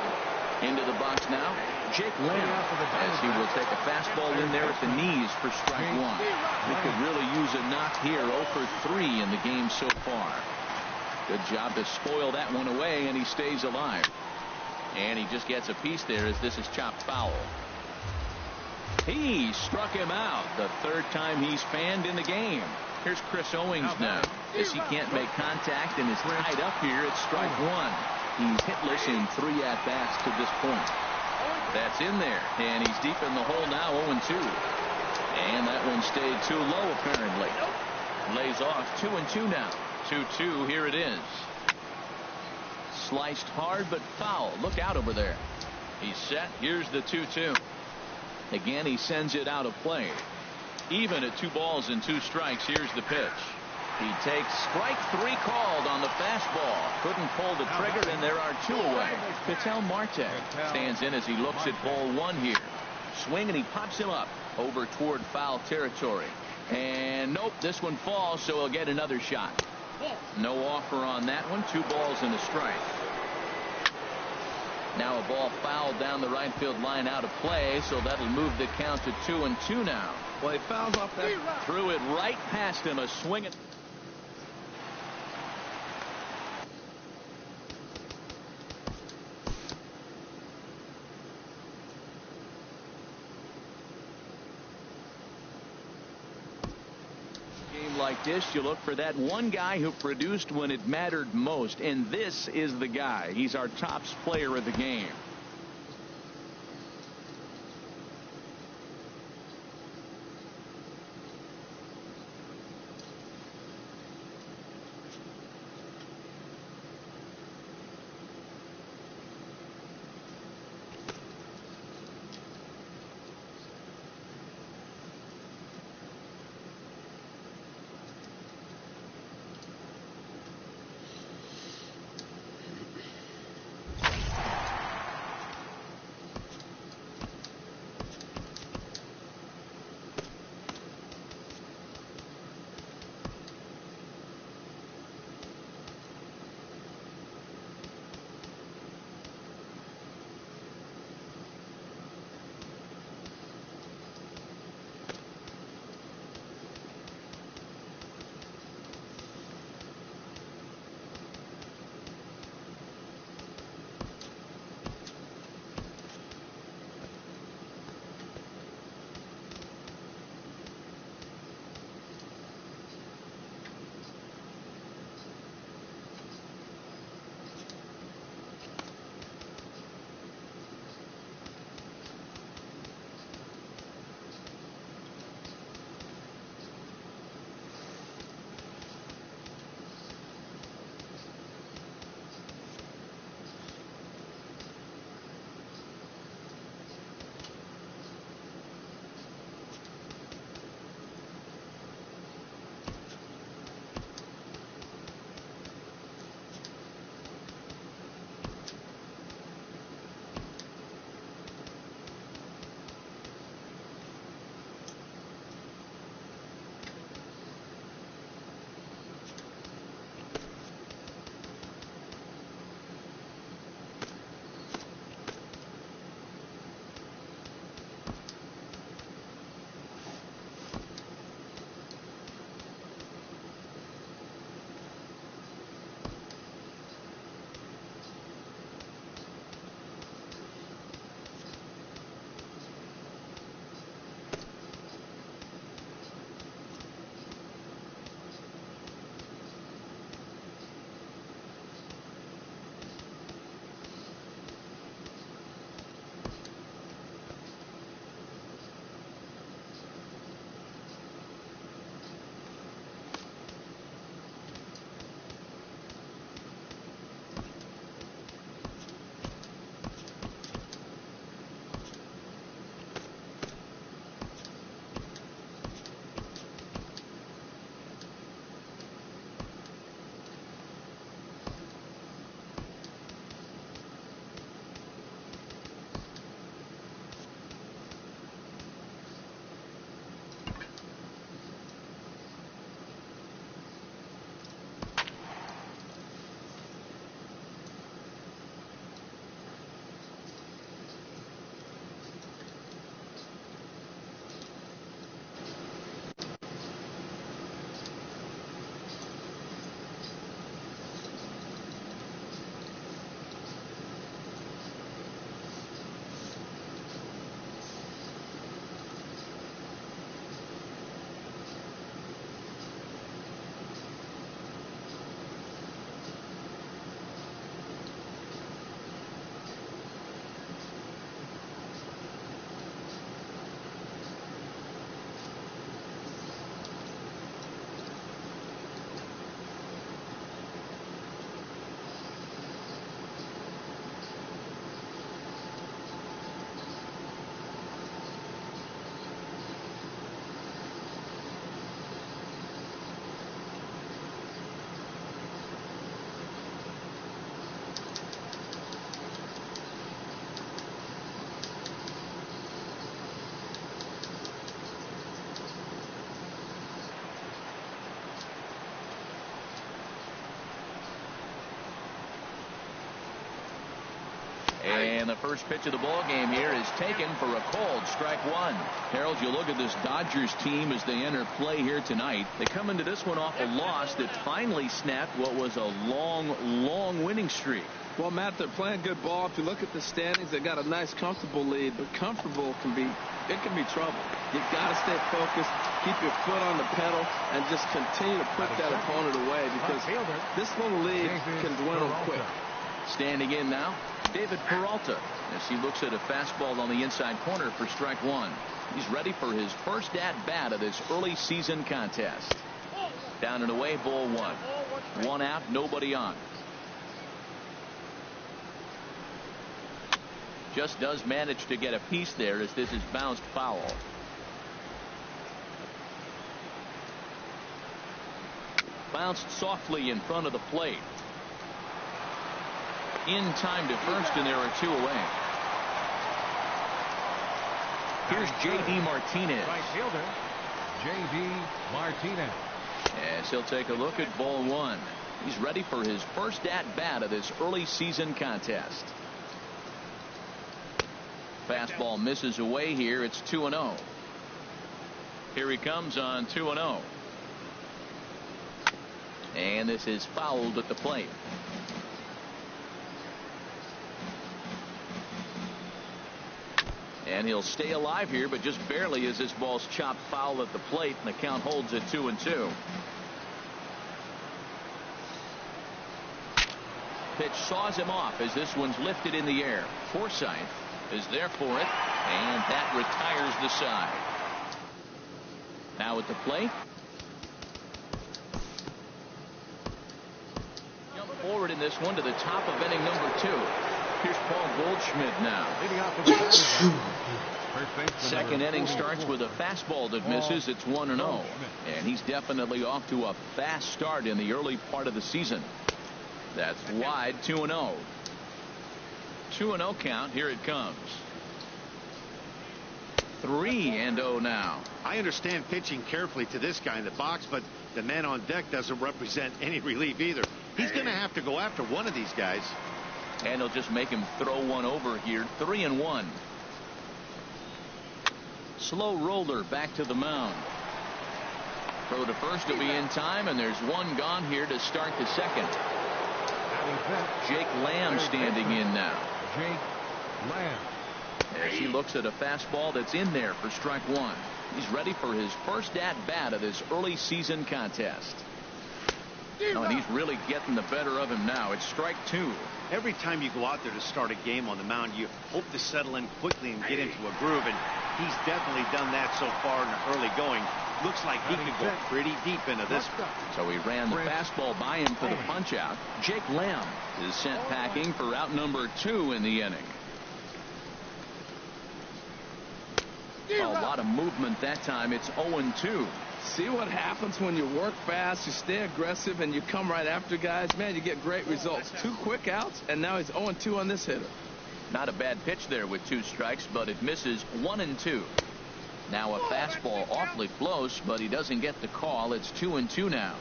A: Into the box now, Jake Lamb, as he will take a fastball in there at the knees for strike 1. He could really use a knock here. 0 for 3 in the game so far. Good job to spoil that one away, and he stays alive. And he just gets a piece there as this is chopped foul. He struck him out the 3rd time he's fanned in the game. Here's Chris Owings now. As he can't make contact and is tied up here, it's strike 1. He's hitless in 3 at-bats to this point. That's in there, and he's deep in the hole now, 0-2. And that one stayed too low, apparently. Lays off, 2-2 now. 2-2, here it is. Sliced hard, but foul. Look out over there. He's set. Here's the 2-2. Again, he sends it out of play. Even at 2 balls and 2 strikes, here's the pitch. He takes strike 3 called on the fastball. Couldn't pull the trigger, and there are 2 away. Ketel Marte stands in as he looks at ball 1 here. Swing, and he pops him up over toward foul territory. And nope, this one falls, so he'll get another shot. No offer on that one. 2 balls and a strike. Now a ball fouled down the right field line out of play, so that'll move the count to 2-2 now.
B: Well, he fouls off that.
A: Threw it right past him. A swing. Game like this, you look for that one guy who produced when it mattered most, and this is the guy. He's our top player of the game. And the first pitch of the ball game here is taken for a cold strike one. Harold, you look at this Dodgers team as they enter play here tonight. They come into this one off a loss that finally snapped what was a long winning streak.
B: Well, Matt, they're playing good ball. If you look at the standings, they got a nice, comfortable lead. But comfortable can be trouble. You've got to stay focused, keep your foot on the pedal, and just continue to put that opponent away because this little lead can dwindle quick.
A: Standing in now, David Peralta, as he looks at a fastball on the inside corner for strike one. He's ready for his first at-bat of this early season contest. Down and away, ball one. One out, nobody on. Just does manage to get a piece there as this is bounced foul. Bounced softly in front of the plate. In time to first, and there are two away. Here's J.D. Martinez.
C: Right fielder, J.D. Martinez.
A: As he'll take a look at ball one. He's ready for his first at-bat of this early season contest. Fastball misses away here. It's 2-0. Here he comes on 2-0. And this is fouled at the plate. And he'll stay alive here, but just barely as this ball's chopped foul at the plate, and the count holds at 2-2. Pitch saws him off as this one's lifted in the air. Forsythe is there for it, and that retires the side. Now at the plate. Jump forward in this one to the top of inning number 2. Here's Paul Goldschmidt now. Second inning starts with a fastball that misses. It's 1-0. And he's definitely off to a fast start in the early part of the season. That's wide, 2-0. 2-0 count. Here it comes. 3-0 now.
D: I understand pitching carefully to this guy in the box, but the man on deck doesn't represent any relief either. He's going to have to go after one of these guys.
A: And he'll just make him throw one over here. 3-1. Slow roller back to the mound. Throw to first will be in time, and there's one gone here to start the second. Jake Lamb standing in now.
C: Jake Lamb.
A: As he looks at a fastball that's in there for strike one. He's ready for his first at-bat of this early season contest. Oh, and he's really getting the better of him now. It's strike two.
D: Every time you go out there to start a game on the mound, you hope to settle in quickly and get into a groove, and he's definitely done that so far in the early going. Looks like he could go pretty deep into this one.
A: So he ran the fastball by him for the punch out. Jake Lamb is sent packing for out number 2 in the inning. A lot of movement that time. It's 0-2.
B: See what happens when you work fast, you stay aggressive, and you come right after guys. Man, you get great results. 2 quick outs, and now he's 0-2 on this hitter.
A: Not a bad pitch there with 2 strikes, but it misses 1-2. Now a fastball awfully close, but he doesn't get the call. It's 2-2 now.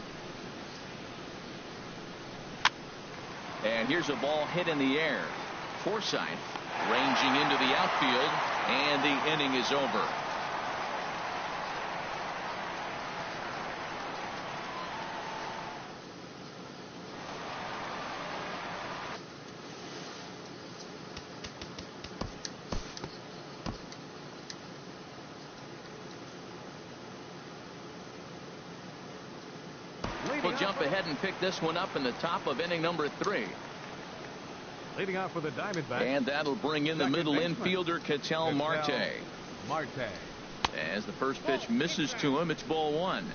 A: And here's a ball hit in the air. Forsythe ranging into the outfield, and the inning is over. We'll jump ahead and pick this one up in the top of inning number 3.
C: Leading off for the Diamondbacks.
A: And that'll bring in the middle infielder, Ketel Marte. As the first pitch misses to him, it's ball 1.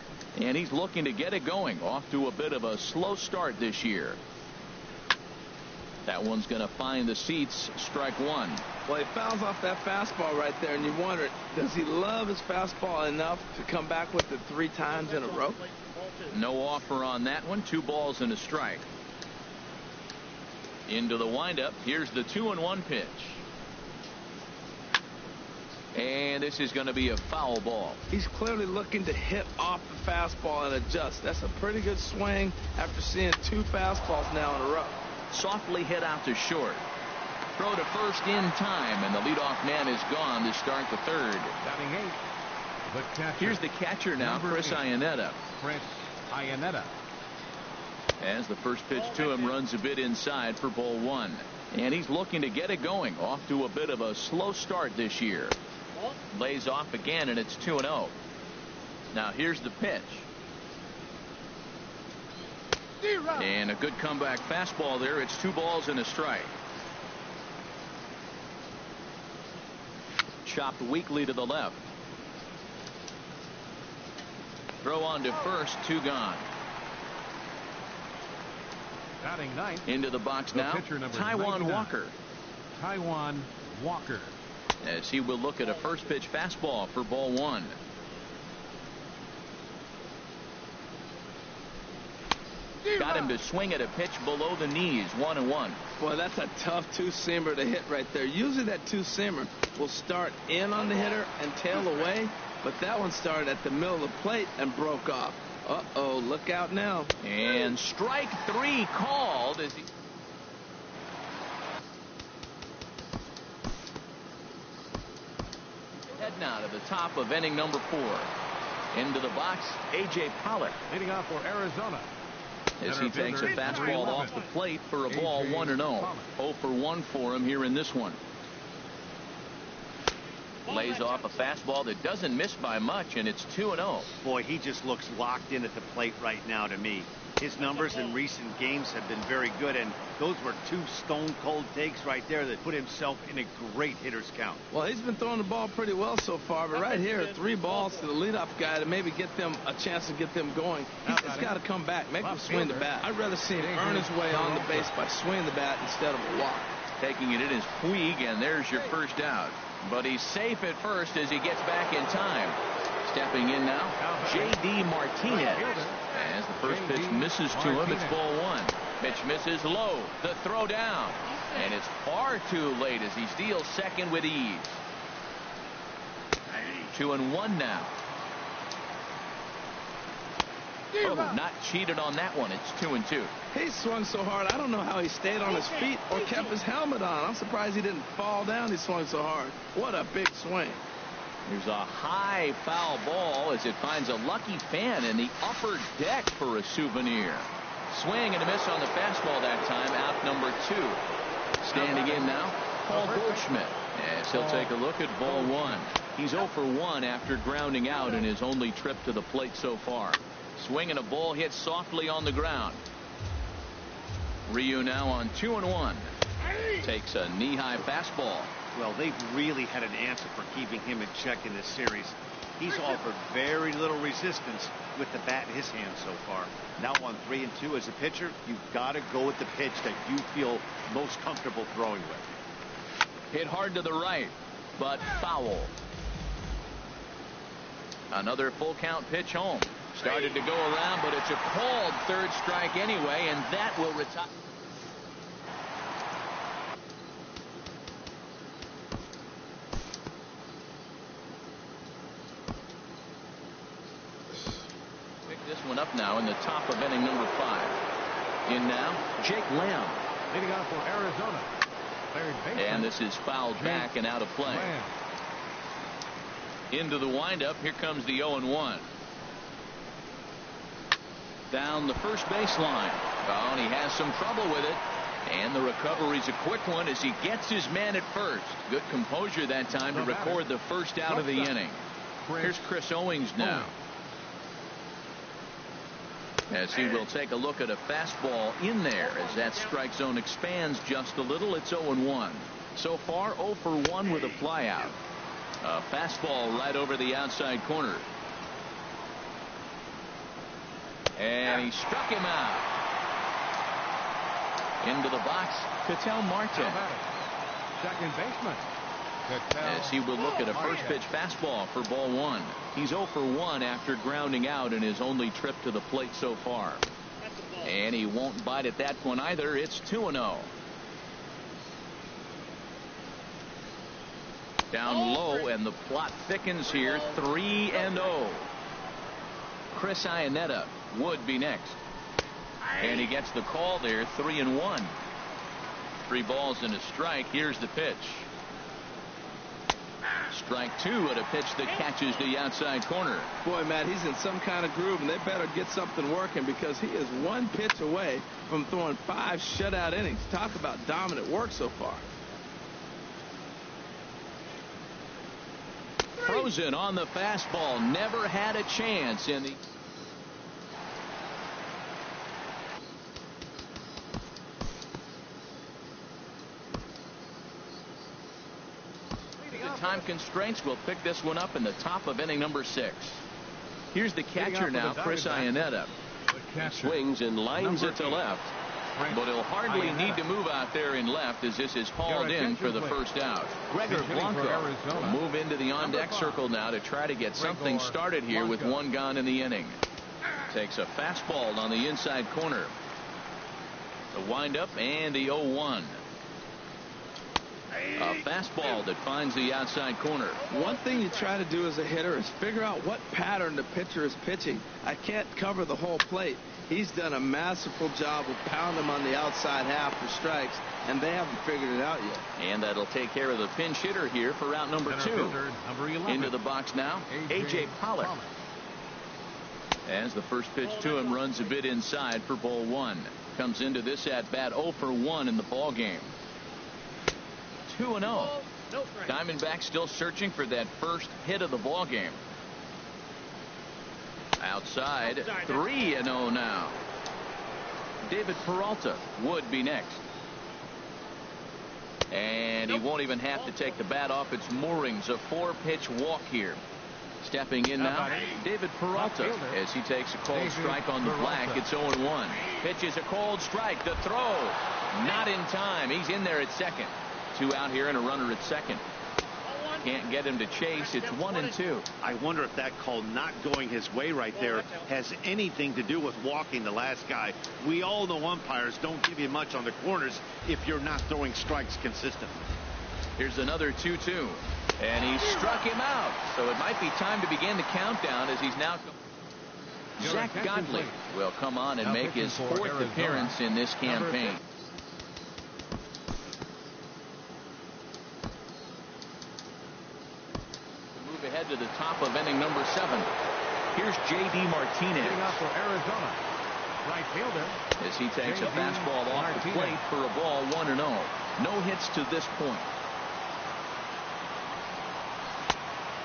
A: And he's looking to get it going. Off to a bit of a slow start this year. That one's going to find the seats. Strike 1.
B: Well, he fouls off that fastball right there, and you wonder, does he love his fastball enough to come back with it 3 times in a row?
A: No offer on that one. 2 balls and a strike. Into the windup. Here's the 2-1 pitch. And this is going to be a foul ball.
B: He's clearly looking to hit off the fastball and adjust. That's a pretty good swing after seeing 2 fastballs now in a row.
A: Softly hit out to short. Throw to first in time, and the leadoff man is gone to start the third.
C: Batting 8. The catcher.
A: Here's the catcher now, Chris Iannetta.
C: Chris Iannetta.
A: As the first pitch to him runs a bit inside for ball 1. And he's looking to get it going. Off to a bit of a slow start this year. Lays off again, and it's 2-0. Now here's the pitch. And a good comeback fastball there. It's 2 balls and a strike. Chopped weakly to the left. Throw on to first, 2 gone.
C: Batting 9th.
A: Into the box now, Taijuan Walker.
C: Taijuan Walker.
A: As he will look at a first pitch fastball for ball 1. Got him to swing at a pitch below the knees, 1-1.
B: Boy, that's a tough two-seamer to hit right there. Usually that two-seamer will start in on the hitter and tail away, but that one started at the middle of the plate and broke off. Uh-oh, look out now.
A: And strike 3 called as he... Head now to the top of inning number 4. Into the box, A.J. Pollock.
C: Leading off for Arizona.
A: As he takes a fastball off the plate for a ball, 1-0. 0 for 1 for him here in this one. Lays off a fastball that doesn't miss by much, and it's 2-0.
D: Boy, he just looks locked in at the plate right now to me. His numbers in recent games have been very good, and those were 2 stone-cold takes right there that put himself in a great hitter's count.
B: Well, he's been throwing the ball pretty well so far, but right here, 3 balls to the leadoff guy to maybe get them a chance to get them going. He's just got to come back, make him swing the bat. I'd rather see him earn his way on the base by swinging the bat instead of a walk.
A: Taking it in is Puig, and there's your first out. But he's safe at first as he gets back in time. Stepping in now, J.D. Martinez. As the first pitch misses to him, it's ball 1. Pitch misses low. The throw down. And it's far too late as he steals second with ease. 2-1 now. Oh, not cheated on that one. It's 2-2.
B: He swung so hard, I don't know how he stayed on his feet or kept his helmet on. I'm surprised he didn't fall down. He swung so hard. What a big swing.
A: There's a high foul ball as it finds a lucky fan in the upper deck for a souvenir. Swing and a miss on the fastball that time. Out number 2. Standing in now, Paul Goldschmidt. As he'll take a look at ball 1. He's 0 for 1 after grounding out in his only trip to the plate so far. Swing and a ball hit softly on the ground. Ryu now on 2-1. Takes a knee-high fastball.
D: Well, they've really had an answer for keeping him in check in this series. He's offered very little resistance with the bat in his hand so far. Now on 3-2 as a pitcher, you've got to go with the pitch that you feel most comfortable throwing with.
A: Hit hard to the right, but foul. Another full count pitch home. Started to go around, but it's a called third strike anyway, and that will retire. Pick this one up now in the top of inning number 5. In now, Jake Lamb.
C: Leading off for Arizona. Third baseman.
A: And this is fouled back and out of play.
C: Lamb.
A: Into the windup. Here comes the 0-1. Down the first baseline. Oh, and he has some trouble with it. And the recovery's a quick one as he gets his man at first. Good composure that time to record the first out of the inning. Here's Chris Owings now. As he will take a look at a fastball in there as that strike zone expands just a little. It's 0-1. So far 0 for 1 with a flyout. A fastball right over the outside corner. And he struck him out. Into the box, Ketel Marte.
C: Second baseman.
A: As he will look at a first pitch fastball for ball 1. He's 0 for 1 after grounding out in his only trip to the plate so far. And he won't bite at that one either. It's 2-0. Down low, and the plot thickens here. 3-0. Chris Iannetta would be next. And he gets the call there. 3-1. 3 balls and a strike. Here's the pitch. Strike 2 at a pitch that catches the outside corner.
B: Boy, Matt, he's in some kind of groove, and they better get something working because he is 1 pitch away from throwing 5 shutout innings. Talk about dominant work so far.
A: Frozen on the fastball. Never had a chance in the... Time constraints will pick this one up in the top of inning number 6. Here's the catcher now, Chris Iannetta. Swings and lines it to left, but he'll hardly need to move out there in left as this is hauled in for the first out. Gregor Blanco will move into the on-deck circle now to try to get something started here with 1 gone in the inning. Takes a fastball on the inside corner. The windup and the 0-1. A fastball that finds the outside corner.
B: One thing you try to do as a hitter is figure out what pattern the pitcher is pitching. I can't cover the whole plate. He's done a masterful job of pounding them on the outside half for strikes, and they haven't figured it out yet.
A: And that'll take care of the pinch hitter here for out number 2. Into the box now, A.J. Pollock. As the first pitch to him runs a bit inside for ball 1. Comes into this at bat 0 for 1 in the ball game. 2-0. Diamondbacks still searching for that first hit of the ball game. Outside, 3-0 now. David Peralta would be next. And he won't even have to take the bat off its moorings. A 4-pitch walk here. Stepping in now, David Peralta as he takes a cold strike on the black. It's 0-1. Pitches a cold strike. The throw not in time. He's in there at second. 2 out here and a runner at second. Can't get him to chase. It's 1-2.
D: I wonder if that call not going his way right there has anything to do with walking the last guy. We all know umpires don't give you much on the corners if you're not throwing strikes consistently.
A: Here's another 2-2. And he struck him out. So it might be time to begin the countdown as he's now... Zach Godley will come on and make his 4th appearance in this campaign. Ahead to the top of inning number 7. Here's J.D. Martinez.
C: For Arizona. Right fielder.
A: As he takes a fastball off the plate for a ball 1-0. No hits to this point.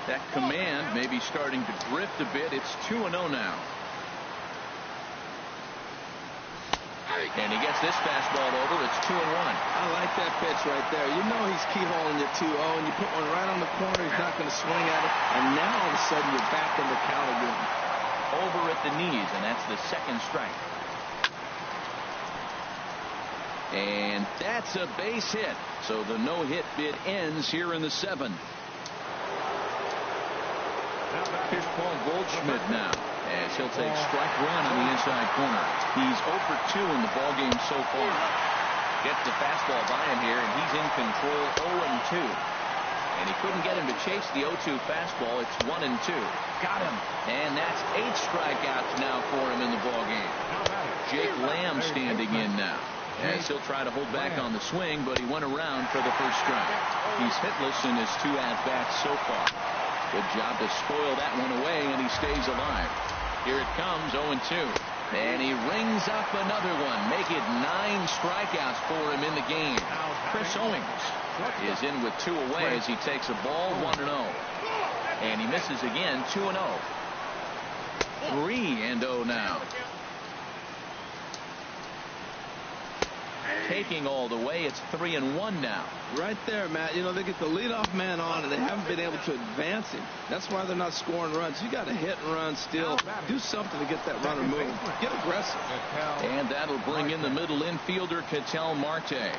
A: That command may be starting to drift a bit. It's 2-0 now. And he gets this fastball over. It's 2-1.
B: I like that pitch right there. You know he's keyholing you 2-0, and you put one right on the corner. He's not going to swing at it. And now all of a sudden you're back in the count again.
A: Over at the knees, and that's the 2nd strike. And that's a base hit. So the no-hit bid ends here in the 7th. Here's Paul Goldschmidt now, as he'll take strike 1 on the inside corner. He's 0 for 2 in the ballgame so far. Gets the fastball by him here, and he's in control 0-2. And he couldn't get him to chase the 0-2 fastball. It's 1-2. Got him. And that's 8 strikeouts now for him in the ballgame. Jake Lamb standing in now, as he'll try to hold back on the swing, but he went around for the first strike. He's hitless in his 2 at-bats so far. Good job to spoil that one away, and he stays alive. Here it comes, 0-2. And he rings up another one. Make it 9 strikeouts for him in the game. Chris Owings is in with 2 away as he takes a ball 1-0. And he misses again, 2-0. 3-0 now. Taking all the way, it's 3-1 now.
B: Right there, Matt. You know, they get the leadoff man on, and they haven't been able to advance him. That's why they're not scoring runs. You got to hit and run still. Do something to get that runner moving. Get aggressive.
A: And that'll bring in the middle infielder, Ketel Marte.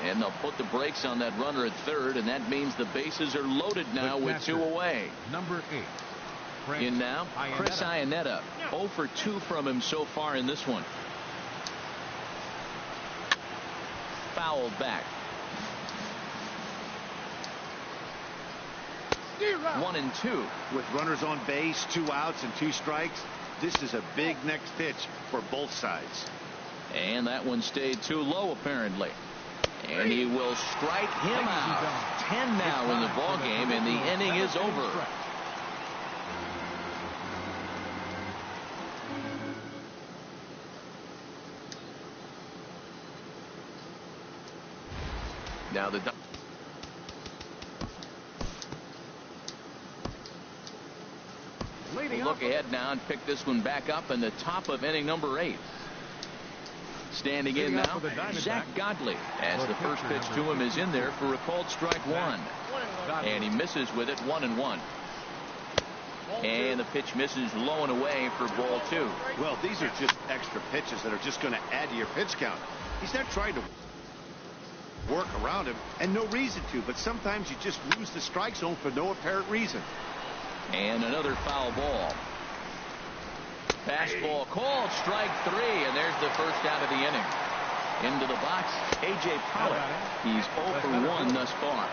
A: And they'll put the brakes on that runner at third, and that means the bases are loaded now with 2 away.
C: Number 8.
A: In now, Chris Iannetta. 0 for 2 from him so far in this one. Fouled back. 1-2.
D: With runners on base, 2 outs and 2 strikes, this is a big next pitch for both sides.
A: And that one stayed too low apparently. And he will strike him out. 10 now in the ball game, and the inning is over. Now the we'll look ahead now and pick this one back up in the top of inning number 8. Standing in now, Zach Godley, as the first pitch to him is in there for a called strike 1. And he misses with it, 1-1. And the pitch misses low and away for ball 2.
D: Well, these are just extra pitches that are just going to add to your pitch count. He's not trying to work around him, and no reason to, but sometimes you just lose the strike zone for no apparent reason.
A: And another foul ball. Fastball called strike 3, and there's the first out of the inning. Into the box, A.J. Pollock. He's 0 for 1 thus far.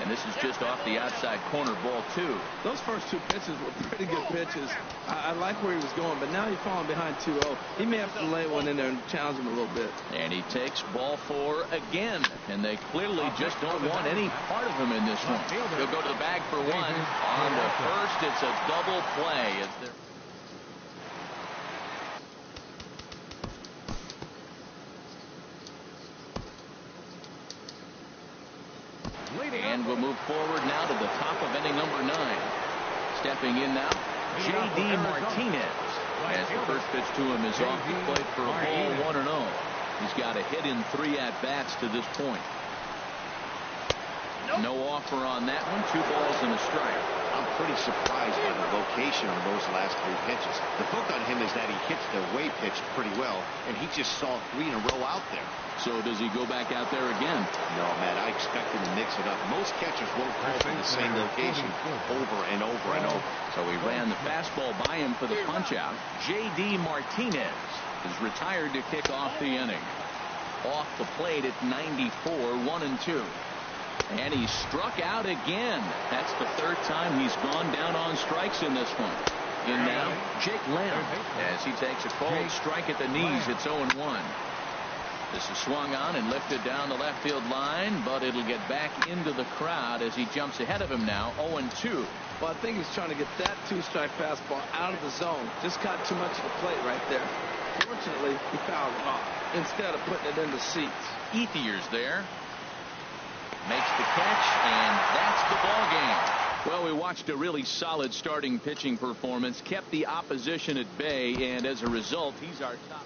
A: And this is just off the outside corner, ball 2.
B: Those first 2 pitches were pretty good pitches. I like where he was going, but now he's falling behind 2-0. He may have to lay one in there and challenge him a little bit.
A: And he takes ball 4 again, and they clearly just don't want any part of him in this one. He'll go to the bag for 1. On the first, it's a double play. And we'll move forward now to the top of inning number 9. Stepping in now, J.D. Martinez. As the first pitch to him is off the plate for a ball, 1-0. He's got a hit in 3 at-bats to this point. No offer on that one. 2 balls and a strike.
D: I'm pretty surprised by the location on those last 3 pitches. The book on him is that he hits the way pitch pretty well, and he just saw 3 in a row out there.
A: So does he go back out there again?
D: No, Matt, I expect him to mix it up. Most catchers won't call from the same location over and over and over.
A: So he ran the fastball by him for the punch-out. J.D. Martinez is retired to kick off the inning. Off the plate at 94, 1-2. And he struck out again. That's the 3rd time he's gone down on strikes in this one. In now, Jake Lamb, as he takes a cold strike at the knees. It's 0-1. This is swung on and lifted down the left field line, but it'll get back into the crowd as he jumps ahead of him now, 0-2.
B: Well, I think he's trying to get that 2-strike fastball out of the zone. Just got too much of the plate right there. Fortunately, he fouled it off instead of putting it in the seats.
A: Ethier's there. Makes the catch, and that's the ball game. Well, we watched a really solid starting pitching performance, kept the opposition at bay, and as a result, he's our top.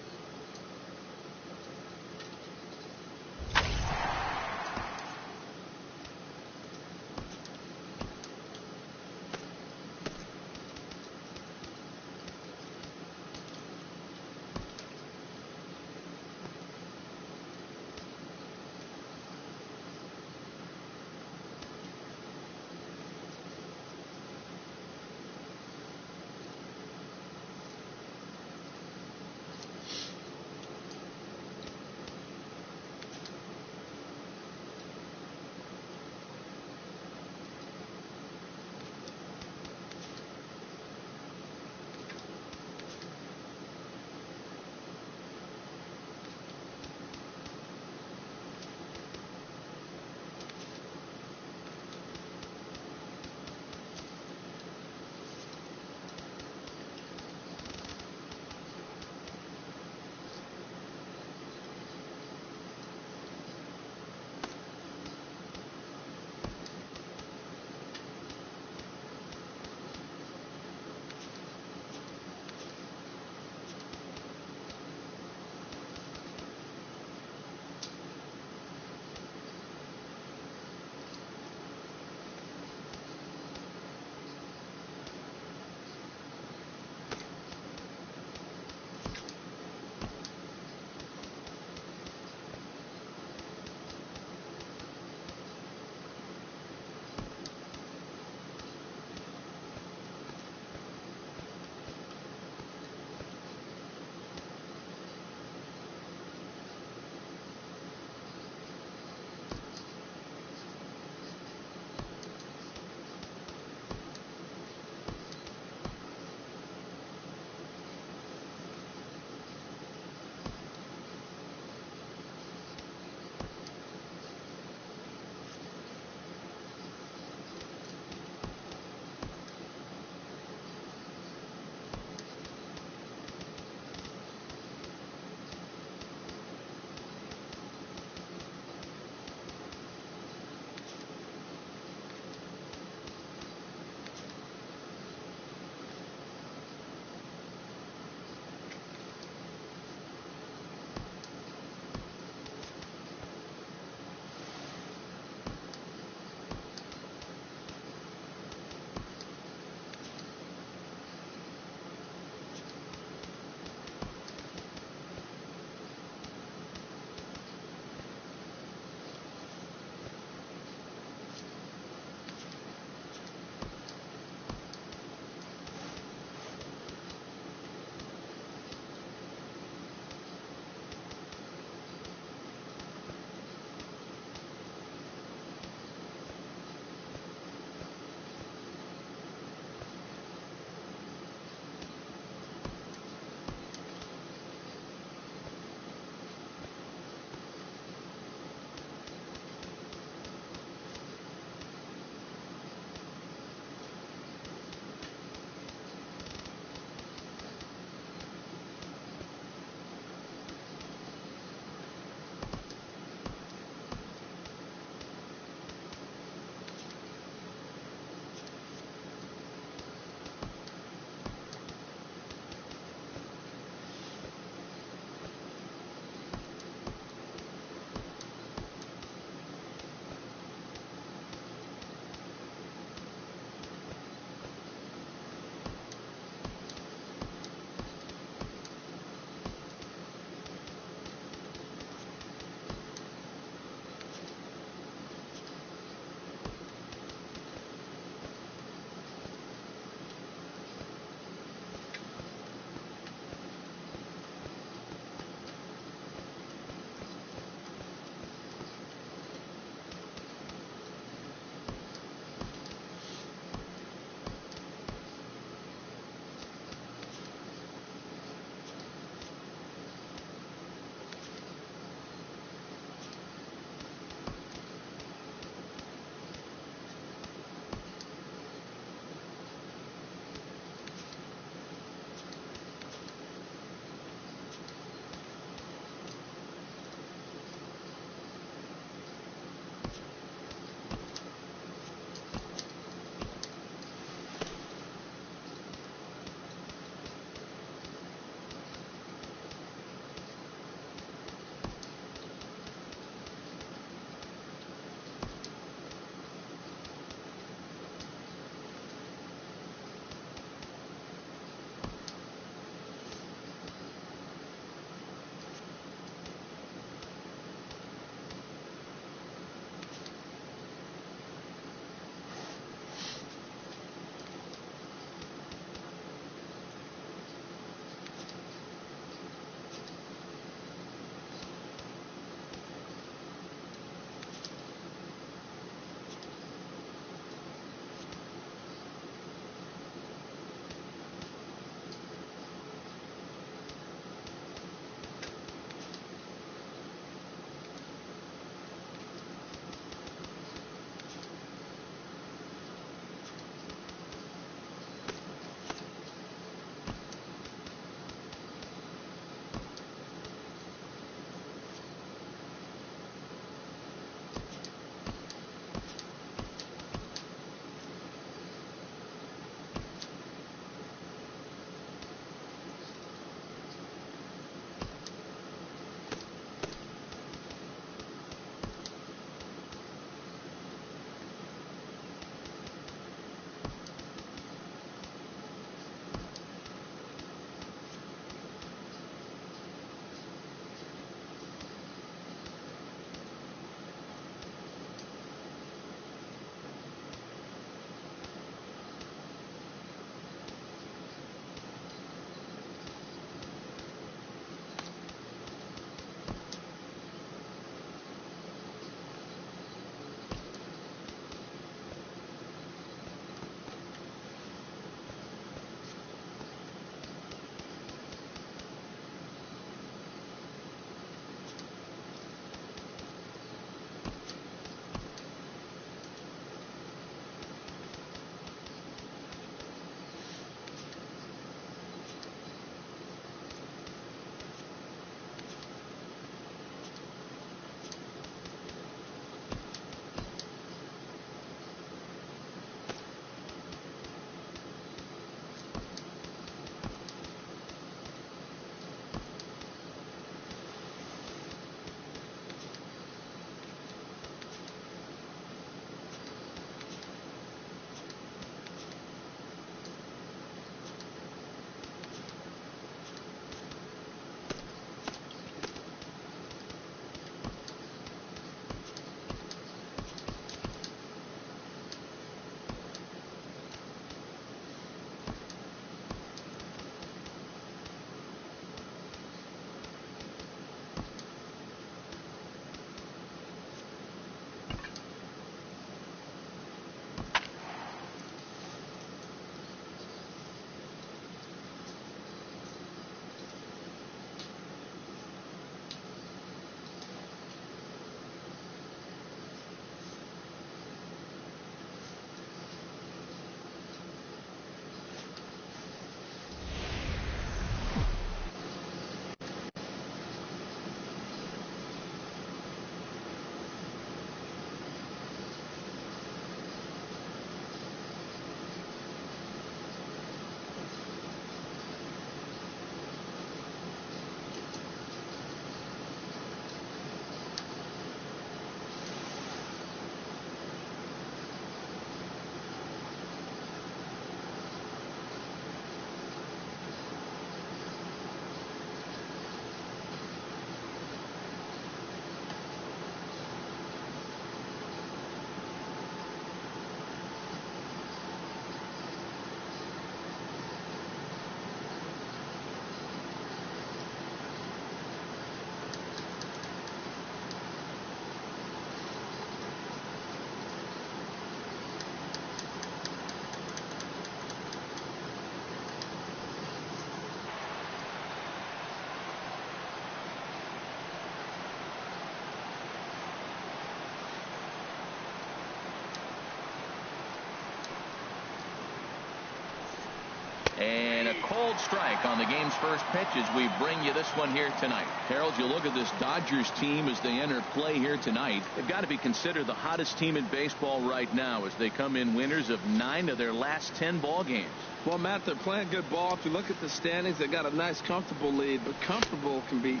A: cold strike on the game's first pitch as we bring you this one here tonight. Harold, you look at this Dodgers team as they enter play here tonight. They've got to be considered the hottest team in baseball right now as they come in winners of 9 of their last 10 ball games.
B: Well, Matt, they're playing good ball. If you look at the standings, they got a nice, comfortable lead, but comfortable can be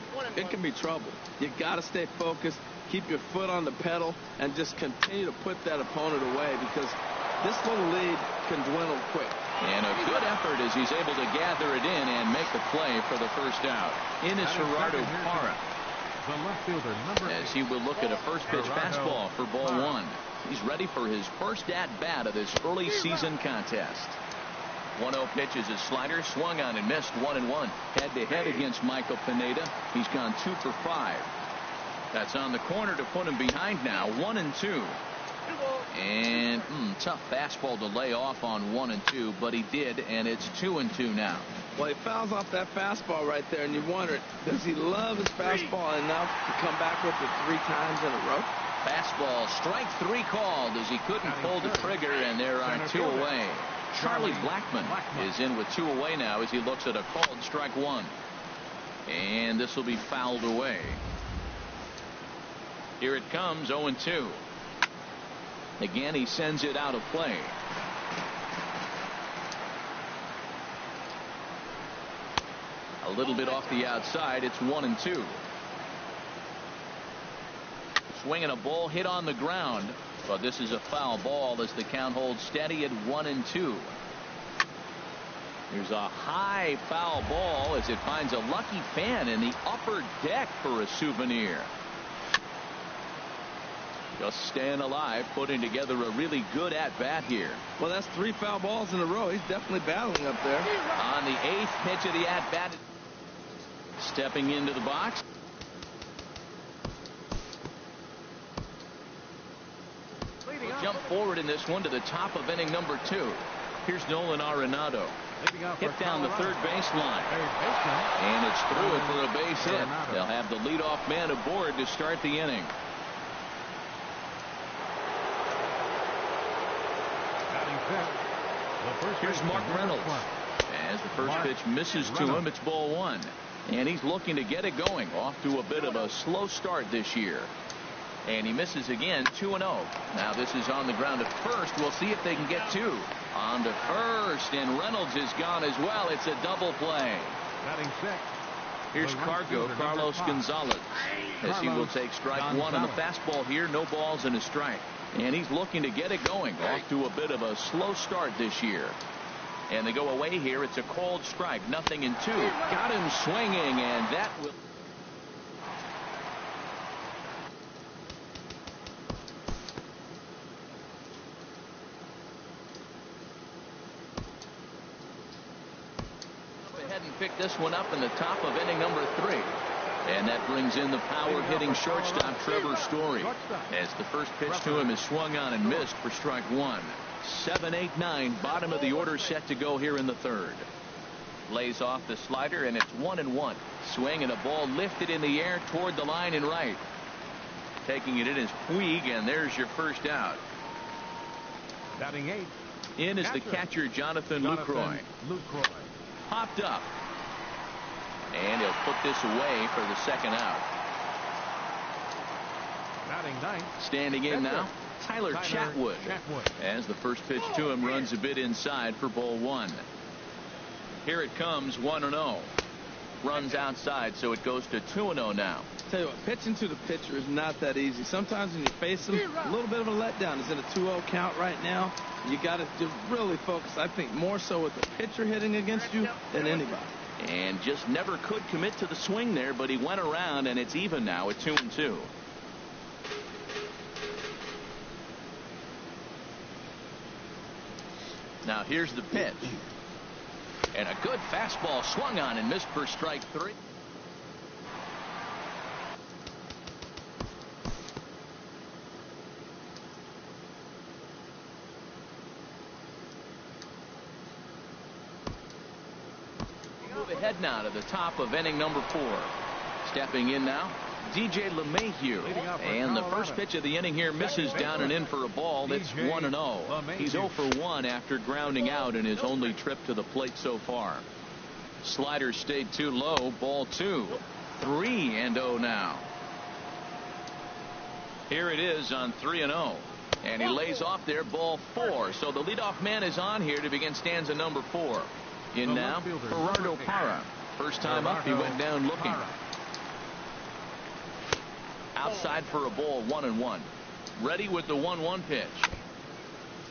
B: trouble. You got to stay focused, keep your foot on the pedal, and just continue to put that opponent away because this little lead can dwindle quick.
A: And a good effort as he's able to gather it in and make the play for the first out. In is Gerardo Parra,
C: The left fielder, number 8.
A: as he will look at a first pitch fastball for ball 1. He's ready for his first at-bat of this early season contest. 1-0 pitch is his slider, swung on and missed 1-1. Head-to-head against Michael Pineda. He's gone 2 for 5. That's on the corner to put him behind now, 1-2. And tough fastball to lay off on 1-2, but he did, and it's 2-2 now.
B: Well, he fouls off that fastball right there, and you wonder, does he love his fastball enough to come back with it 3 times in a row?
A: Fastball, strike 3 called as he couldn't pull the trigger, and there are 2 away. Charlie Blackmon is in with 2 away now as he looks at a called strike 1. And this will be fouled away. Here it comes, 0-2. Again, he sends it out of play. A little bit off the outside. It's 1-2. Swinging a ball hit on the ground, but this is a foul ball as the count holds steady at 1-2. Here's a high foul ball as it finds a lucky fan in the upper deck for a souvenir. Just staying alive, putting together a really good at-bat here.
B: Well, that's 3 foul balls in a row. He's definitely battling up there.
A: On the 8th pitch of the at-bat, stepping into the box. We'll jump forward in this one to the top of inning number 2. Here's Nolan Arenado. Hit down the third baseline. And it's through for a base hit. They'll have the leadoff man aboard to start the inning. Here's Mark Reynolds. As the first pitch misses to him, it's ball 1. And he's looking to get it going. Off to a bit of a slow start this year. And he misses again, 2-0. Now this is on the ground at first. We'll see if they can get 2. On to first, and Reynolds is gone as well. It's a double play. Here's Carlos Gonzalez, as he will take strike 1 on the fastball here. No balls and a strike. And he's looking to get it going. Off to a bit of a slow start this year. And they go away here. It's a called strike. 0-2. Got him swinging, and that will. Ahead and pick this one up in the top of inning number 3. And that brings in the power-hitting shortstop Trevor Story, as the first pitch to him is swung on and missed for strike 1. 7-8-9, bottom of the order set to go here in the 3rd. Lays off the slider, and it's 1-1. Swing and a ball lifted in the air toward the line and right. Taking it in is Puig, and there's your first out.
C: Batting 8.
A: In is the catcher Jonathan Lucroy. Popped up. And he'll put this away for the second out.
C: Batting 9.
A: Standing in now, Tyler Chatwood. As the first pitch to him runs a bit inside for ball 1. Here it comes, 1-0. Runs outside, so it goes to 2-0 now.
B: Tell you what, pitching to the pitcher is not that easy. Sometimes when you face him, a little bit of a letdown. He's in a 2-0 count right now. You got to just really focus, I think, more so with the pitcher hitting against you than anybody.
A: And just never could commit to the swing there, but he went around, and it's even now at 2-2. Now here's the pitch. And a good fastball swung on and missed for strike 3. Move ahead now to the top of inning number 4. Stepping in now, DJ LeMahieu. And the first pitch of the inning here misses down and in for a ball. That's 1-0. He's 0 for 1 after grounding out in his only trip to the plate so far. Slider stayed too low. Ball 2. 3-0 now. Here it is on 3-0. And he lays off there. Ball 4. So the leadoff man is on here to begin stanza number 4. In now, Gerardo Parra. First time up, he went down looking. Outside for a ball, 1-1. Ready with the 1-1 pitch.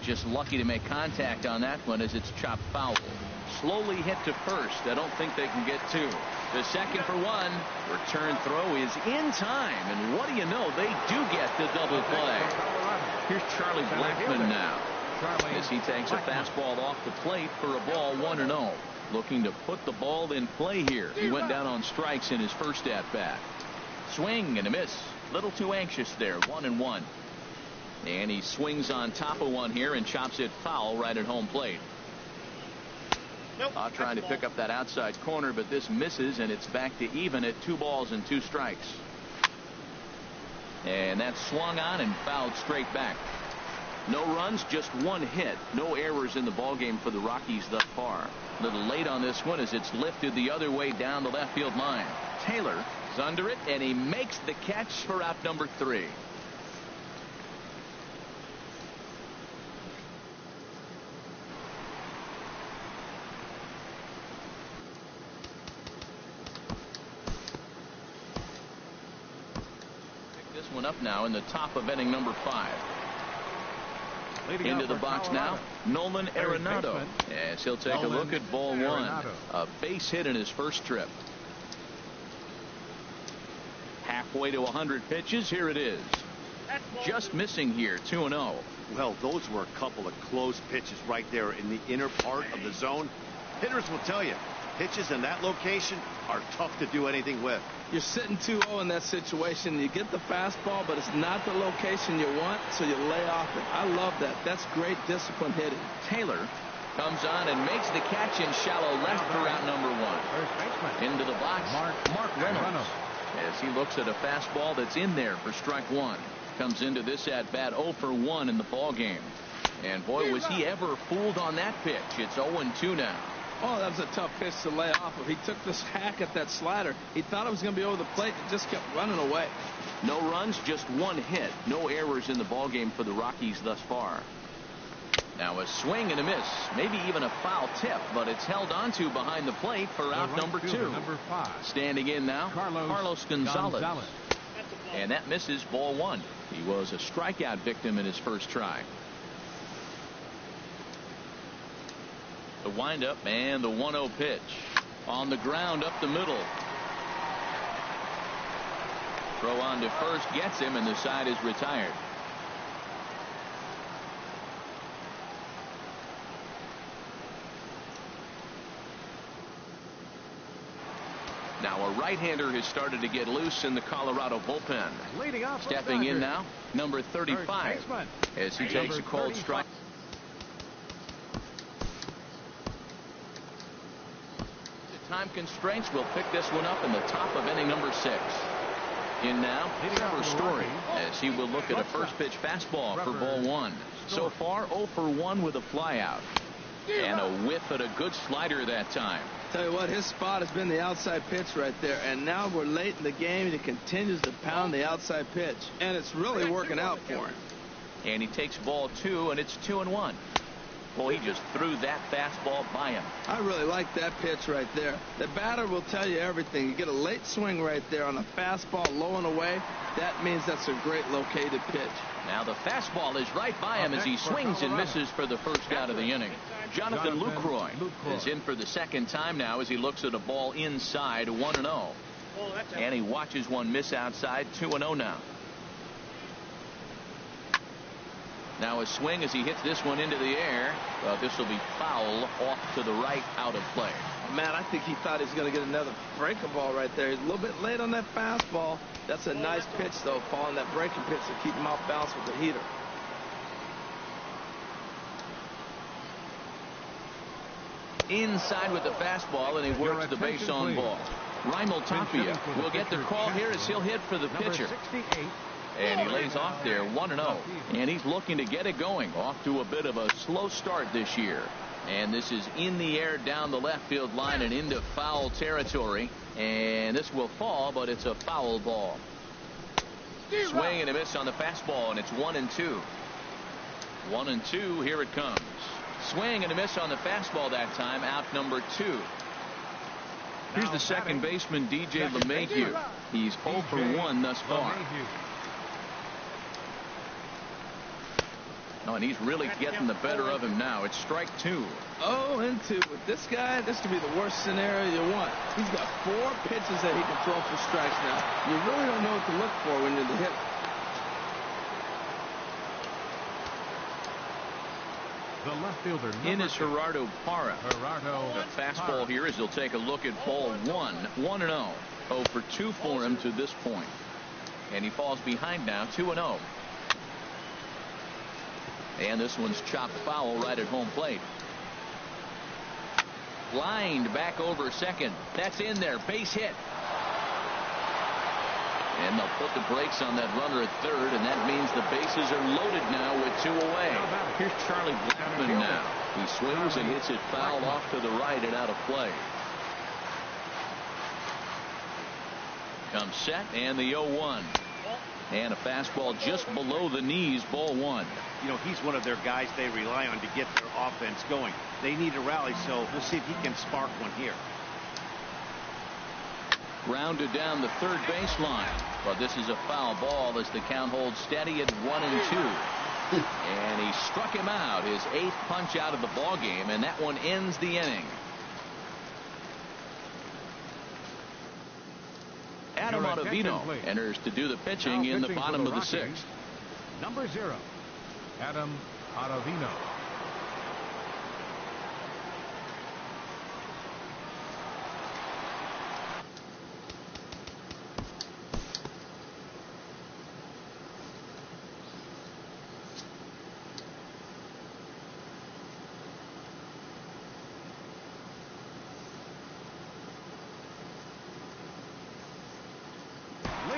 A: Just lucky to make contact on that one as it's chopped foul. Slowly hit to first. I don't think they can get 2. The second for 1. Return throw is in time. And what do you know? They do get the double play. Here's Charlie Blackmon now as he takes a fastball off the plate for a ball, 1-0. Looking to put the ball in play here. He went down on strikes in his first at bat. Swing and a miss. Little too anxious there. 1-1. And he swings on top of one here and chops it foul right at home plate. Trying to pick up that outside corner, but this misses, and it's back to even at 2 balls and 2 strikes. And that swung on and fouled straight back. No runs, just 1 hit. No errors in the ballgame for the Rockies thus far. A little late on this one as it's lifted the other way down the left field line. Taylor is under it, and he makes the catch for out number 3. Pick this one up now in the top of inning number 5. Into the box now, Nolan Arenado, as he'll take a look at ball 1. A base hit in his first trip. Halfway to 100 pitches. Here it is. Just missing here, 2-0.
D: Well, those were a couple of close pitches right there in the inner part of the zone. Hitters will tell you, pitches in that location are tough to do anything with.
B: You're sitting 2-0 in that situation. You get the fastball, but it's not the location you want, so you lay off it. I love that. That's great discipline hitting.
A: Taylor comes on and makes the catch in shallow left for out number 1. Into the box, Mark Reynolds, as he looks at a fastball that's in there for strike 1. Comes into this at bat 0 for 1 in the ball game. And boy, was he ever fooled on that pitch. It's 0-2 now.
B: Oh, that was a tough pitch to lay off of. He took this hack at that slider. He thought it was going to be over the plate and just kept running away.
A: No runs, just 1 hit. No errors in the ballgame for the Rockies thus far. Now a swing and a miss. Maybe even a foul tip, but it's held onto behind the plate for out number 2. Standing in now, Carlos Gonzalez. And that misses, ball 1. He was a strikeout victim in his first try. The windup and the 1-0 pitch. On the ground up the middle. Throw on to first gets him, and the side is retired. Now a right-hander has started to get loose in the Colorado bullpen. Stepping in now, number 35, as he takes a cold strike. Time constraints will pick this one up in the top of inning number 6. In now, Trevor Story, as he will look at a first pitch fastball for ball 1. So far 0 for 1 with a flyout. And a whiff at a good slider that time.
B: Tell you what, his spot has been the outside pitch right there, and now we're late in the game and he continues to pound the outside pitch, and it's really working out for him.
A: And he takes ball 2, and it's 2-1. Boy, he just threw that fastball by him.
B: I really like that pitch right there. The batter will tell you everything. You get a late swing right there on a fastball low and away. That means that's a great located pitch.
A: Now the fastball is right by him as he swings and misses for the first out of the inning. Jonathan Lucroy is in for the second time now as he looks at a ball inside, 1-0. And he watches one miss outside, 2-0 now. Now a swing as he hits this one into the air. This will be foul off to the right, out of play.
B: Man, I think he thought he was going to get another breaking ball right there. He's a little bit late on that fastball. That's a nice pitch, though, following that breaking pitch to keep him off balance with the heater.
A: Inside with the fastball, and he works the base on ball. Raimel Tapia will get the call here as he'll hit for the pitcher. And he lays off there, 1-0. And he's looking to get it going. Off to a bit of a slow start this year. And this is in the air down the left field line and into foul territory. And this will fall, but it's a foul ball. Swing and a miss on the fastball, and it's 1-2. 1-2. Here it comes. Swing and a miss on the fastball that time. Out number 2. Here's the second baseman, DJ LeMahieu. He's 0 for 1 thus far. Oh, and he's really getting the better of him now. It's strike 2.
B: 0-2. With this guy, this could be the worst scenario you want. He's got 4 pitches that he can throw for strikes now. You really don't know what to look for when you're the hitter.
C: The left fielder.
A: In is Gerardo Parra.
C: Gerardo
A: The fastball here is he'll take a look at ball 1. 1-0. 0 for 2 for him to this point. And he falls behind now, 2-0. And this one's chopped foul right at home plate. Lined back over second. That's in there. Base hit. And they'll put the brakes on that runner at third, and that means the bases are loaded now with 2 away. Here's Charlie Blackmon now. He swings and hits it foul off to the right and out of play. Comes set, and the 0-1. And a fastball just below the knees, ball 1.
D: You know, he's one of their guys they rely on to get their offense going. They need a rally, so we'll see if he can spark one here.
A: Grounded down the third baseline, but this is a foul ball as the count holds steady at 1-2. And he struck him out, his 8th punch out of the ball game, and that one ends the inning. Adam Ottavino enters to do the pitching in the bottom of the 6th.
C: Number 0, Adam Ottavino.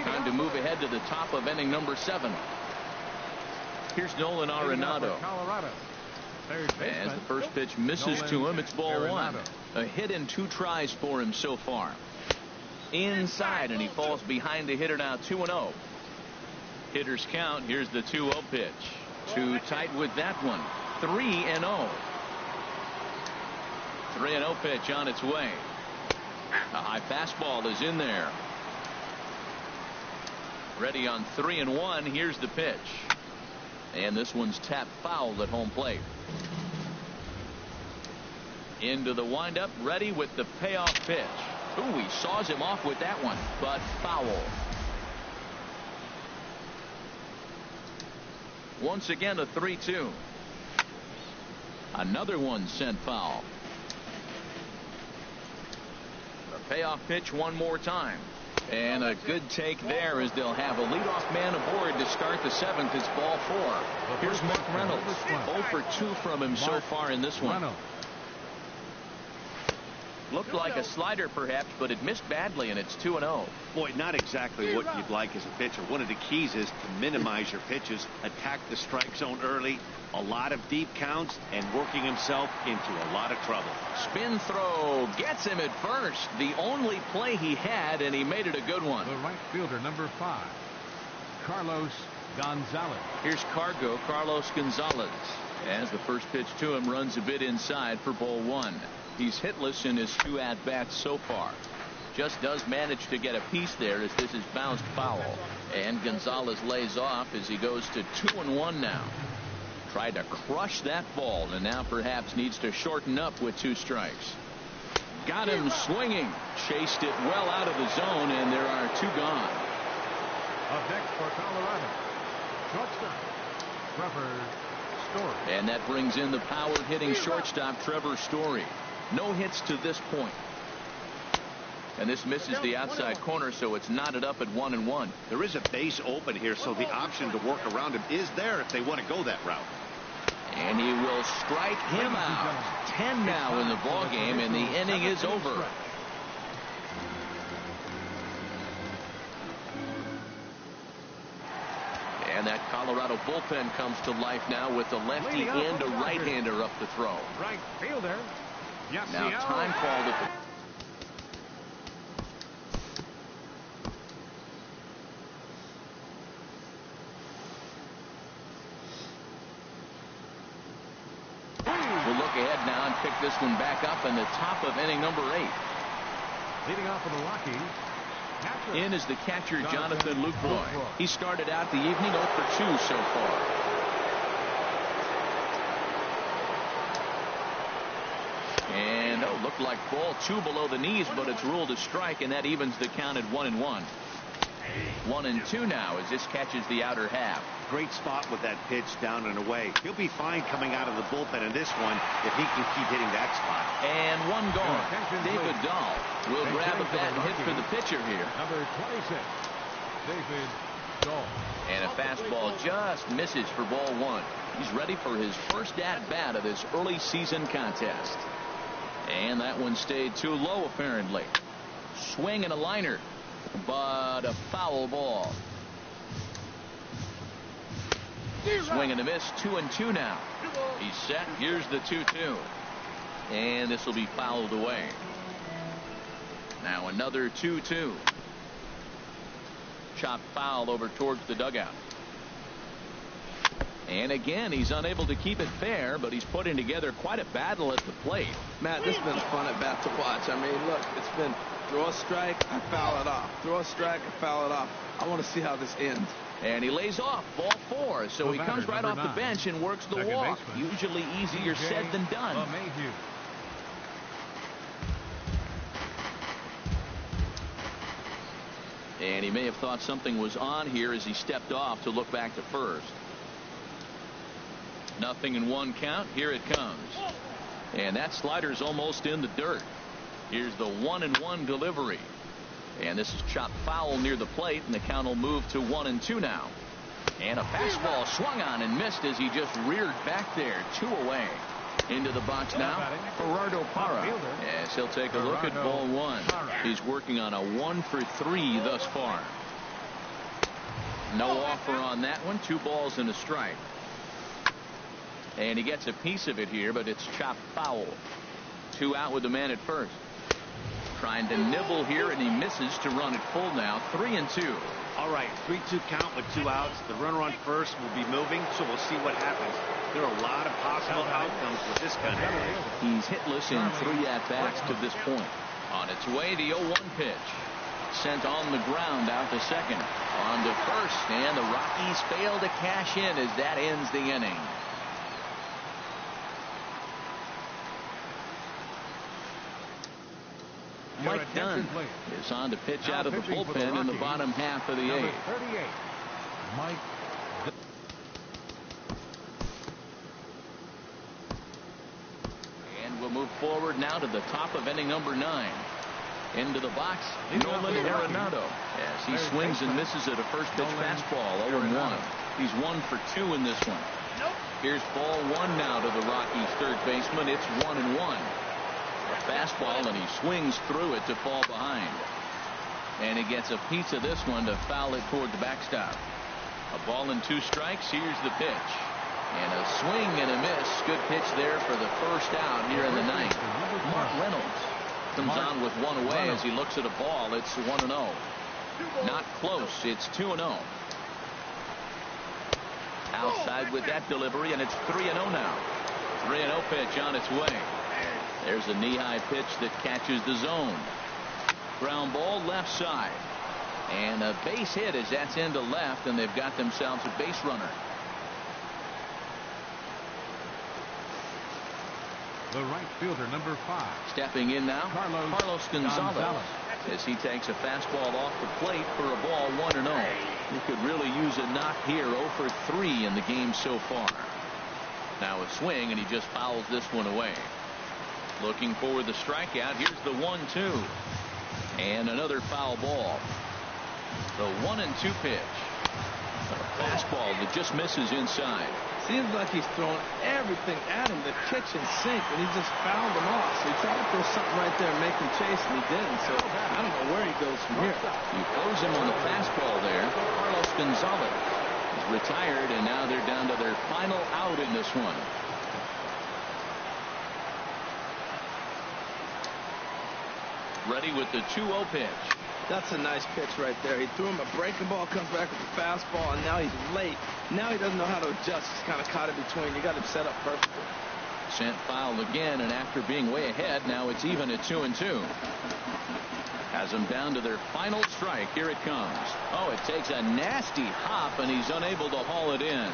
A: Time to move ahead to the top of inning number 7. Here's Nolan Arenado. As the first pitch misses to him, it's ball 1. A hit and 2 tries for him so far. Inside, and he falls behind the hitter now, 2-0. Hitter's count. Here's the 2-0 pitch. Too tight with that one. 3-0. 3-0 pitch on its way. A high fastball is in there. Ready on 3-1. Here's the pitch. And this one's tapped foul at home plate. Into the windup, ready with the payoff pitch. Ooh, he saws him off with that one, but foul. Once again, a 3-2. Another one sent foul. The payoff pitch one more time. And a good take there as they'll have a leadoff man aboard to start the 7th. It's ball 4. Here's Mark Reynolds. 0 for 2 from him so far in this one. Looked like a slider perhaps, but it missed badly, and it's 2-0.
D: Boy, not exactly what you'd like as a pitcher. One of the keys is to minimize your pitches, attack the strike zone early, a lot of deep counts, and working himself into a lot of trouble.
A: Spin throw gets him at first. The only play he had, and he made it a good one.
C: The right fielder, number 5, Carlos Gonzalez.
A: Here's Carlos Gonzalez. As the first pitch to him runs a bit inside for ball 1. He's hitless in his 2 at-bats so far. Just does manage to get a piece there as this is bounced foul. And Gonzalez lays off as he goes to 2-1 now. Tried to crush that ball and now perhaps needs to shorten up with 2 strikes. Got him swinging. Chased it well out of the zone, and there are 2 gone.
C: Up next for Colorado, shortstop Trevor Story.
A: And that brings in the power-hitting shortstop Trevor Story. No hits to this point. And this misses the outside corner, so it's knotted up at 1-1.
D: There is a base open here, so the option to work around him is there if they want to go that route.
A: And he will strike him out. 10 now in the ball game, and the inning is over. And that Colorado bullpen comes to life now with a lefty and a right-hander up to throw.
C: Right fielder.
A: Now time called at the... We'll look ahead now and pick this one back up in the top of inning number 8.
C: Leading off for the Rockies.
A: In is the catcher, Jonathan Lucroy. He started out the evening 0 for 2 so far. And looked like ball 2 below the knees, but it's ruled a strike, and that evens the count at 1-1. 1-2 now as this catches the outer half.
D: Great spot with that pitch down and away. He'll be fine coming out of the bullpen in this one if he can keep hitting that spot.
A: And one gone. David Dahl will grab a bat and hit for the pitcher here.
C: Number 26, David Dahl.
A: And a fastball just misses for ball 1. He's ready for his first at-bat of this early season contest. And that one stayed too low apparently. Swing and a liner, but a foul ball. Swing and a miss. 2-2 now. He's set. Here's the 2-2. And this will be fouled away. Now another 2-2. Chopped foul over towards the dugout. And again, he's unable to keep it fair, but he's putting together quite a battle at the plate.
B: Matt, this has been fun at bat to watch. I mean, look, it's been throw a strike, I foul it off. Throw a strike, I foul it off. I want to see how this ends.
A: And he lays off ball 4, so he comes right off the bench and works the walk. Usually easier said than done. And he may have thought something was on here as he stepped off to look back to first. 0-1 count. Here it comes. And that slider's almost in the dirt. Here's the 1-1 delivery. And this is chopped foul near the plate, and the count will move to 1-2 now. And a fastball swung on and missed as he just reared back there. 2 away. Into the box now, Gerardo Parra. Yes, he'll take a look at ball 1. He's working on a 1 for 3 thus far. No offer on that one. 2 balls and a strike. And he gets a piece of it here, but it's chopped foul. 2 out with the man at first. Trying to nibble here, and he misses to run it full now. 3-2.
D: All right, 3-2 count with 2 outs. The runner on first will be moving, so we'll see what happens. There are a lot of possible outcomes with this kind of play.
A: He's hitless in 3 at-bats to this point. On its way, the 0-1 pitch. Sent on the ground out to second. On to first, and the Rockies fail to cash in as that ends the inning. Mike Dunn is on to pitch out of the bullpen in the bottom half of the 8th.
C: 38, Mike.
A: And we'll move forward now to the top of inning number 9. Into the box, Nolan Arenado. As he swings and misses at a first pitch fastball, 0-1. He's 1 for 2 in this one. Here's ball 1 now to the Rockies' third baseman. It's 1-1. A fastball, and he swings through it to fall behind. And he gets a piece of this one to foul it toward the backstop. A ball and 2 strikes. Here's the pitch. And a swing and a miss. Good pitch there for the first out here in the 9th. Mark Reynolds comes on with 1 away as he looks at a ball. It's 1-0. Not close. It's 2-0. Outside with that delivery, and it's 3-0 now. 3-0 pitch on its way. There's a knee-high pitch that catches the zone. Ground ball left side. And a base hit as that's into left, and they've got themselves a base runner.
C: The right fielder, number 5.
A: Stepping in now, Carlos Gonzalez. As he takes a fastball off the plate for a ball 1-0. He could really use a knock here. 0 for 3 in the game so far. Now a swing, and he just fouls this one away. Looking for the strikeout. Here's the 1-2. And another foul ball. The 1-2 pitch. A fastball that just misses inside.
B: Seems like he's throwing everything at him, the kitchen sink, and he just fouled him off. So he tried to throw something right there and make him chase, and he didn't. So I don't know where he goes from here.
A: He throws him on the fastball there. Carlos Gonzalez. He's retired, and now they're down to their final out in this one. Ready with the 2-0 pitch.
B: That's a nice pitch right there. He threw him a breaking ball, comes back with a fastball, and now he's late. Now he doesn't know how to adjust. He's kind of caught in between. You got him set up perfectly.
A: Sent foul again, and after being way ahead, now it's even at 2-2. Has them down to their final strike. Here it comes. Oh, it takes a nasty hop, and he's unable to haul it in.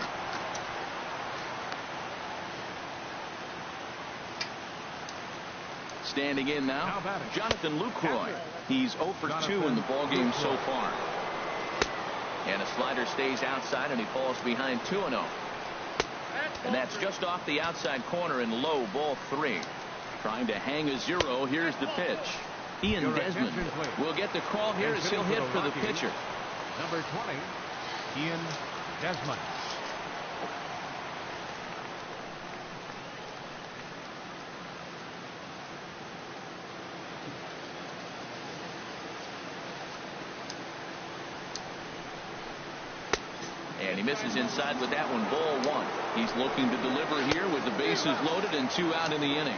A: Standing in now, Jonathan Lucroy. He's 0 for 2 in the ballgame so far. And a slider stays outside, and he falls behind 2-0. And that's just off the outside corner in low, ball 3. Trying to hang a 0. Here's the pitch. Ian Desmond will get the call here as he'll hit for the pitcher.
C: Number 20, Ian Desmond.
A: And he misses inside with that one. Ball 1. He's looking to deliver here with the bases loaded and 2 out in the inning.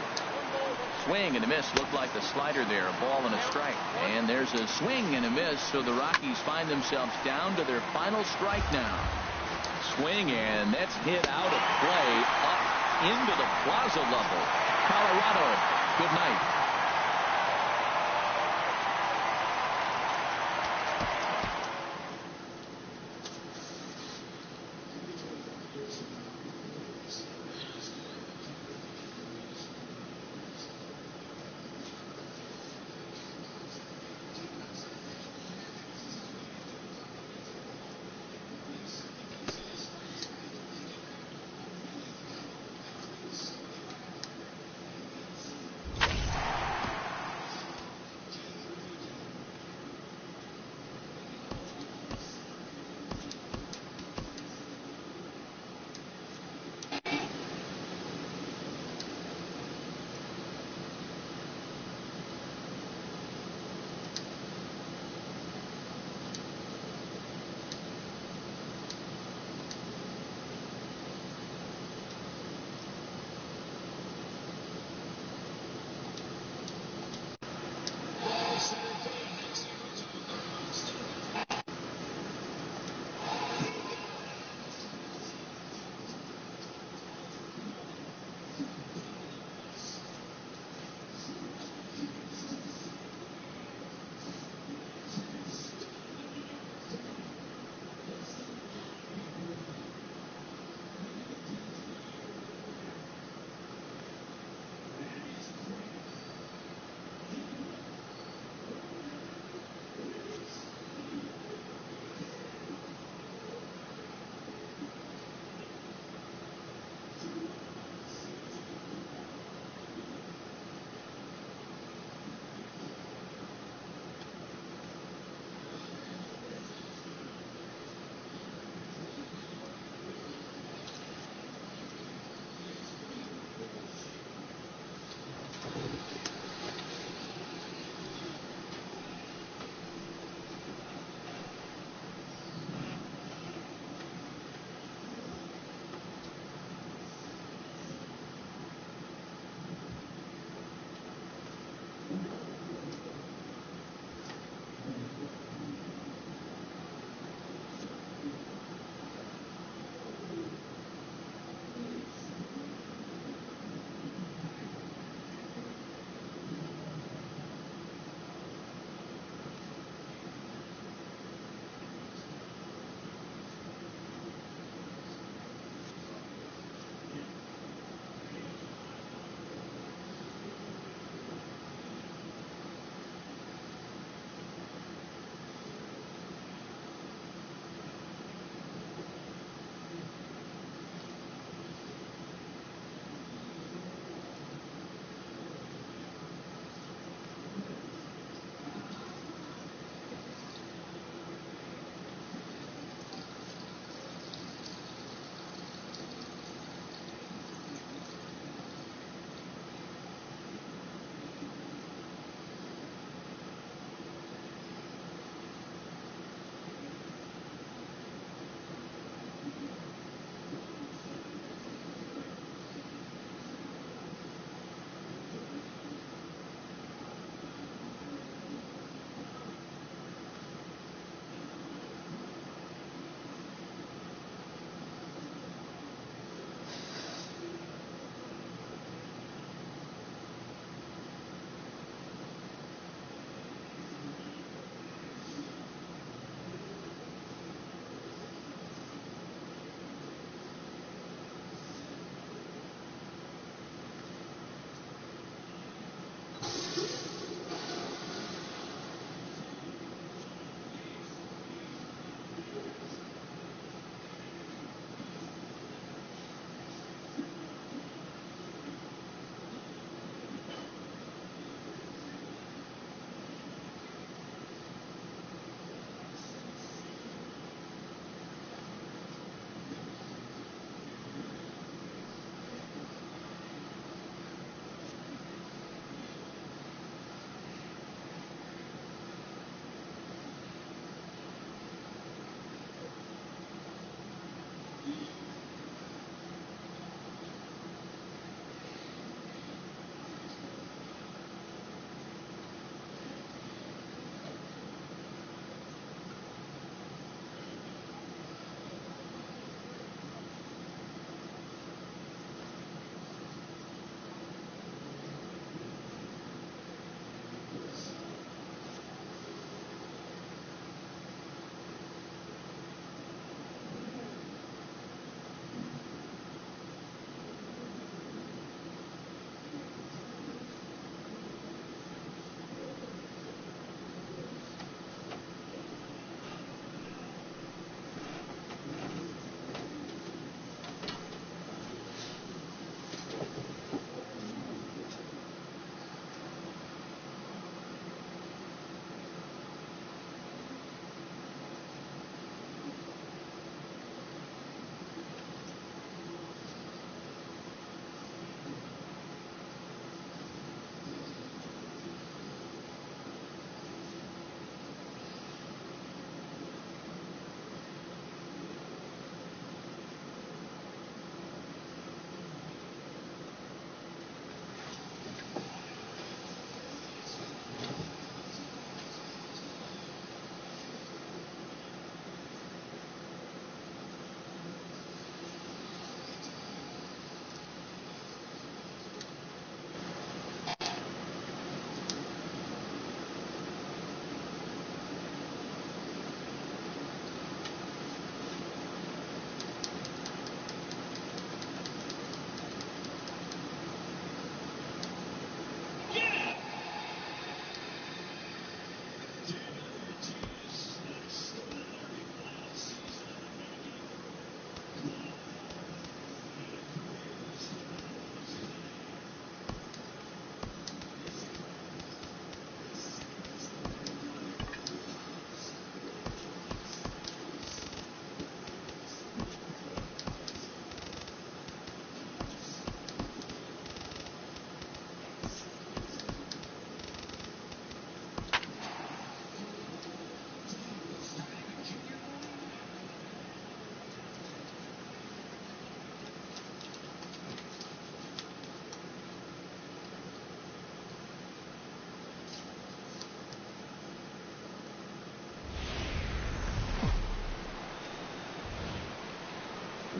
A: Swing and a miss. Looked like the slider there. A ball and a strike. And there's a swing and a miss. So the Rockies find themselves down to their final strike now. Swing, and that's hit out of play up into the plaza level. Colorado, good night.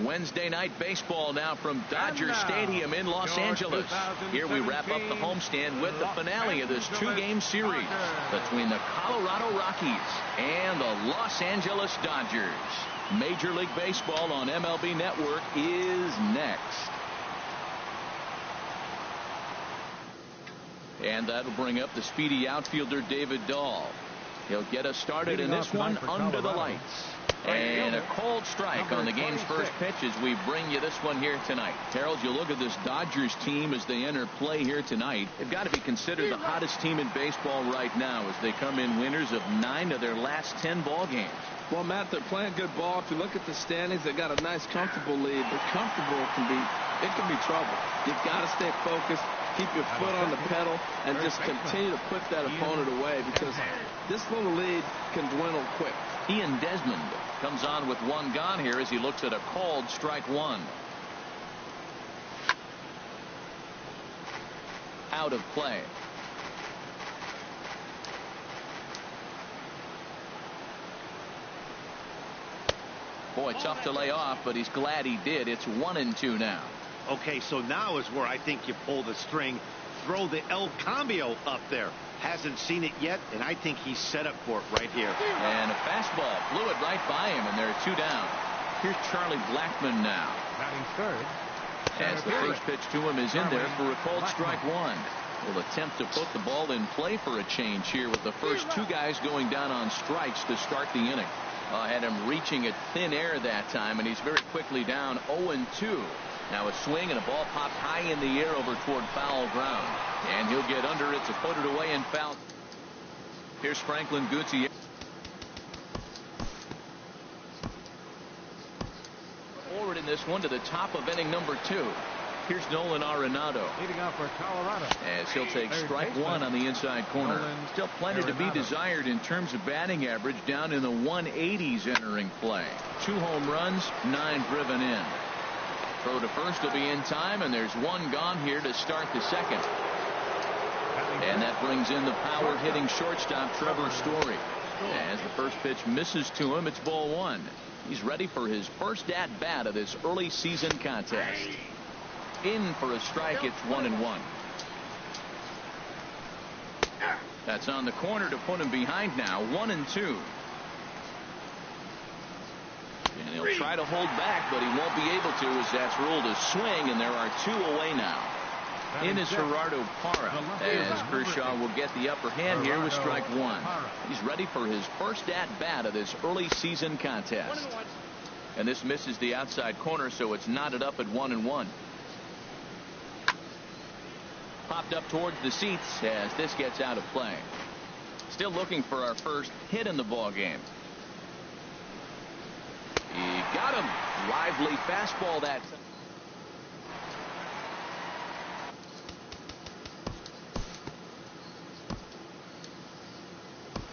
A: Wednesday night baseball now from Dodger Stadium in Los Angeles. Here we wrap up the homestand with the finale of this two-game series between the Colorado Rockies and the Los Angeles Dodgers. Major League Baseball on MLB Network is next. And that'll bring up the speedy outfielder David Dahl. He'll get us started in this one under the lights. And a cold strike on the game's first pitch as we bring you this one here tonight. Harold, you look at this Dodgers team as they enter play here tonight. They've got to be considered the hottest team in baseball right now as they come in winners of 9 of their last 10 ball games.
B: Well, Matt, they're playing good ball. If you look at the standings, they got a nice, comfortable lead. But comfortable can be trouble. You've got to stay focused, keep your foot on the pedal, and just continue to put that opponent away because this little lead can dwindle quick.
A: Ian Desmond comes on with one gone here as he looks at a called strike one. Out of play. Boy, tough to lay off, but he's glad he did. It's 1-2 now.
D: Okay, so now is where I think you pull the string. Throw the El Cambio up there. Hasn't seen it yet, and I think he's set up for it right here.
A: And a fastball flew it right by him, and there are 2 down. Here's Charlie Blackmon now.
C: Batting third.
A: As the first pitch to him is in there for a cold strike one. Will attempt to put the ball in play for a change here with the first 2 guys going down on strikes to start the inning. Had him reaching at thin air that time, and he's very quickly down 0-2. Now a swing and a ball popped high in the air over toward foul ground. And he'll get under it to put it away and foul. Here's Franklin Gutierrez. Forward in this one to the top of inning number 2. Here's Nolan Arenado.
C: Leading off for Colorado.
A: As he'll take strike one on the inside corner. Still plenty to be desired in terms of batting average, down in the 180s entering play. 2 home runs, 9 driven in. Throw to first will be in time, and there's 1 gone here to start the second. And that brings in the power hitting shortstop Trevor Story. As the first pitch misses to him, it's ball 1. He's ready for his first at bat of this early season contest. In for a strike, it's 1-1. That's on the corner to put him behind now, 1-2. And he'll try to hold back, but he won't be able to as that's ruled a swing, and there are 2 away now. In is Gerardo Parra as Kershaw will get the upper hand here with strike 1. He's ready for his first at bat of this early season contest. And this misses the outside corner, so it's knotted up at 1-1. Popped up towards the seats as this gets out of play. Still looking for our first hit in the ball game. He got him. Lively fastball that.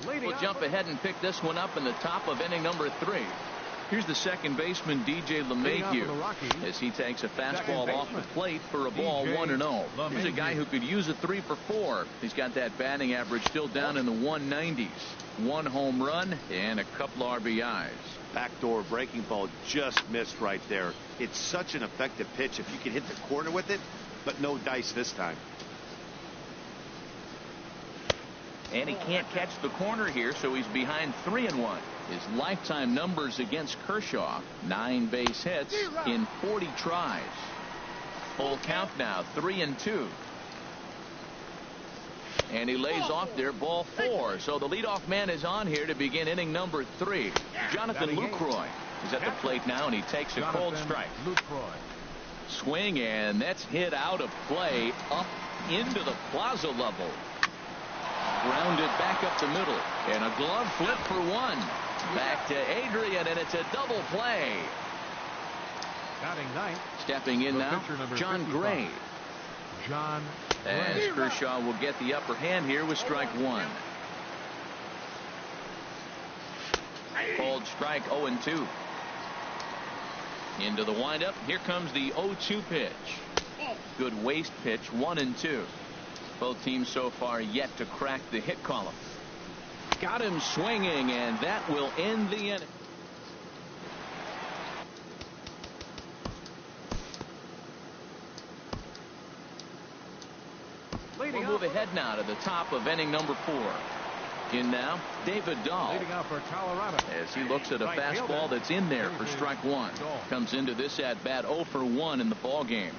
A: We'll jump ahead and pick this one up in the top of inning number 3. Here's the second baseman, DJ LeMahieu, as he takes a fastball off the plate for a ball 1-0. Here's a guy who could use a 3 for 4. He's got that batting average still down in the 190s. 1 home run and a couple RBIs.
D: Backdoor breaking ball just missed right there. It's such an effective pitch if you can hit the corner with it, but no dice this time.
A: And he can't catch the corner here, so he's behind 3-1. His lifetime numbers against Kershaw, 9 base hits in 40 tries. Full count now, 3-2. And he lays off there, ball 4. So the leadoff man is on here to begin inning number 3. Jonathan Lucroy is at the plate now, and he takes a cold strike. Swing, and that's hit out of play up into the plaza level. Grounded back up the middle, and a glove flip for 1. Back to Adrian, and it's a double play. Stepping in now, John Gray. As Kershaw will get the upper hand here with strike 1. Called strike, 0-2. Into the windup. Here comes the 0-2 pitch. Good waste pitch, 1-2. Both teams so far yet to crack the hit column. Got him swinging, and that will end the inning. move ahead now to the top of inning number 4. In now, David Dahl.
C: Leading off for Colorado.
A: As he looks at a fastball that's in there for strike 1. Comes into this at bat 0 for 1 in the ball game.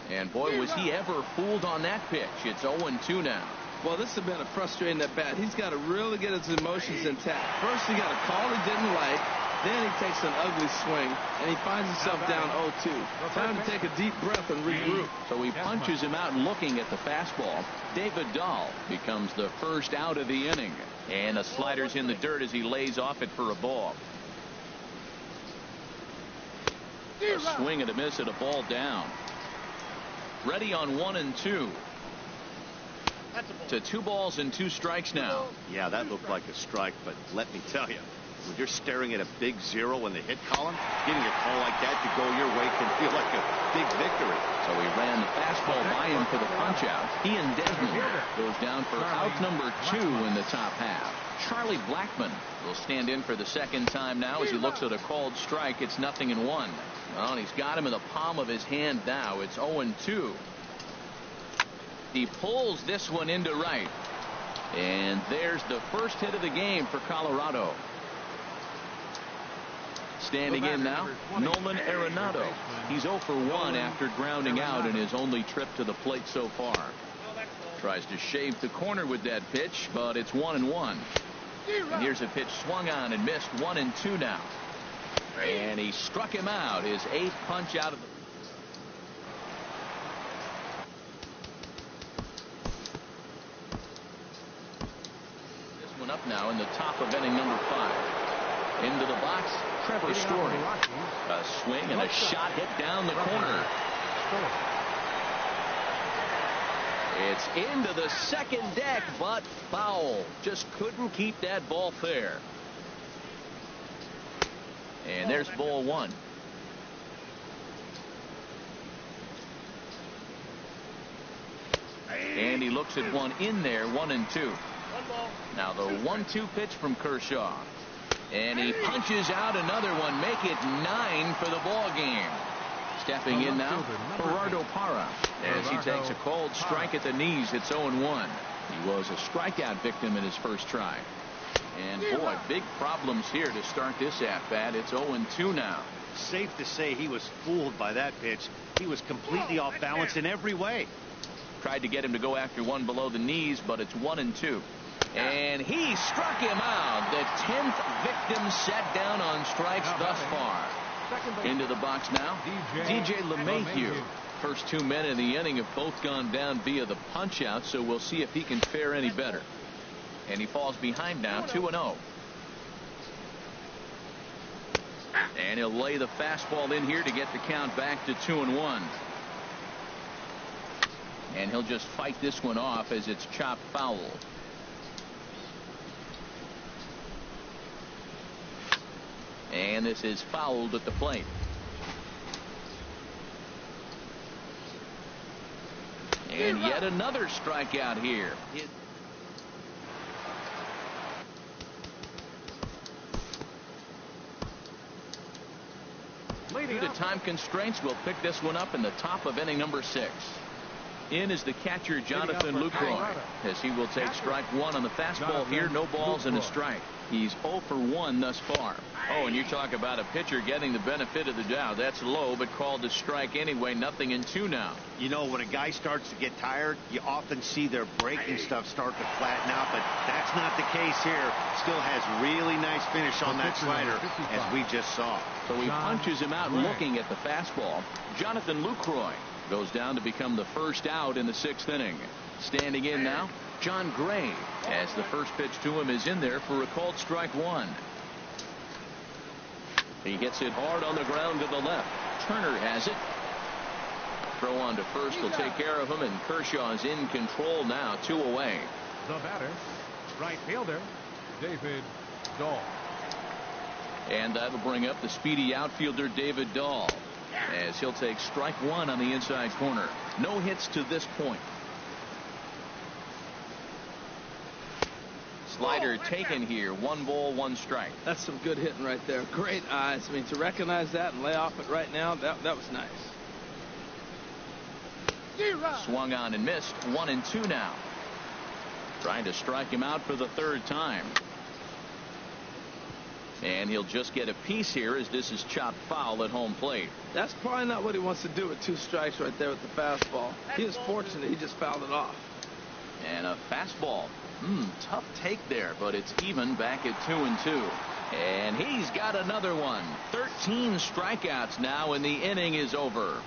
A: And boy, was he ever fooled on that pitch. It's 0-2 now.
B: Well, this has been a frustrating at bat. He's got to really get his emotions intact. First, he got a call he didn't like. Then he takes an ugly swing, and he finds himself down 0-2. Time to take a deep breath and regroup.
A: So he punches him out looking at the fastball. David Dahl becomes the first out of the inning. And a slider's in the dirt as he lays off it for a ball. A swing and a miss at a ball down. Ready on 1-2. To 2 balls and 2 strikes now.
D: Yeah, that looked like a strike, but let me tell you, when you're staring at a big 0 in the hit column, getting a call like that to go your way can feel like a big victory.
A: So he ran the fastball by him for the punch out. He and Desmond goes down for out number 2 in the top half. Charlie Blackmon will stand in for the second time now as he looks at a called strike. It's 0-1. Well, and he's got him in the palm of his hand now. It's 0-2. He pulls this one into right. And there's the first hit of the game for Colorado. Standing in now, Nolan Arenado. He's 0 for 1 after grounding out in his only trip to the plate so far. Tries to shave the corner with that pitch, but it's 1-1. And here's a pitch swung on and missed. 1-2 now. And he struck him out. His 8th punch out of the. This one up now in the top of inning number 5. Into the box, Trevor Story. A swing and a shot hit down the corner. It's into the second deck, but foul. Just couldn't keep that ball fair. And there's ball 1. And he looks at one in there, 1-2. Now the 1-2 pitch from Kershaw. And he punches out another one. Make it 9 for the ball game. Stepping in now, Gerardo Parra, as he takes a cold strike at the knees. It's 0-1. He was a strikeout victim in his first try. And boy, big problems here to start this at bat. It's 0-2 now.
D: Safe to say he was fooled by that pitch. He was completely off balance in every way.
A: Tried to get him to go after one below the knees, but it's 1-2. And he struck him out. The 10th victim set down on strikes thus far. Into the box now, DJ LeMahieu. First 2 men in the inning have both gone down via the punch out, so we'll see if he can fare any better. And he falls behind now, 2-0. And he'll lay the fastball in here to get the count back to 2-1. And he'll just fight this one off as it's chopped foul. And this is fouled at the plate. And yet another strikeout here. Due to time constraints, we'll pick this one up in the top of inning number 6. In is the catcher, Jonathan Lucroy, as he will take strike 1 on the fastball here. No balls and a strike. He's 0 for 1 thus far. Oh, and you talk about a pitcher getting the benefit of the doubt. That's low, but called a strike anyway. 0-2 now.
D: You know, when a guy starts to get tired, you often see their breaking stuff start to flatten out, but that's not the case here. Still has really nice finish on that slider, as we just saw.
A: So he punches him out looking at the fastball. Jonathan Lucroy goes down to become the first out in the 6th inning. Standing in now, John Gray, as the first pitch to him is in there for a called strike 1. He gets it hard on the ground to the left. Turner has it. Throw on to first will take care of him, and Kershaw is in control now, 2 away.
C: The batter, right fielder, David Dahl.
A: And that'll bring up the speedy outfielder David Dahl, as he'll take strike 1 on the inside corner. No hits to this point. Slider taken here. 1 ball, 1 strike.
B: That's some good hitting right there. Great eyes. I mean, to recognize that and lay off it right now, that was nice.
A: Swung on and missed. 1-2 now. Trying to strike him out for the third time. And he'll just get a piece here as this is chopped foul at home plate.
B: That's probably not what he wants to do with 2 strikes right there with the fastball. He is fortunate he just fouled it off.
A: And a fastball. Tough take there, but it's even back at 2-2. And he's got another one. 13 strikeouts now, and the inning is over.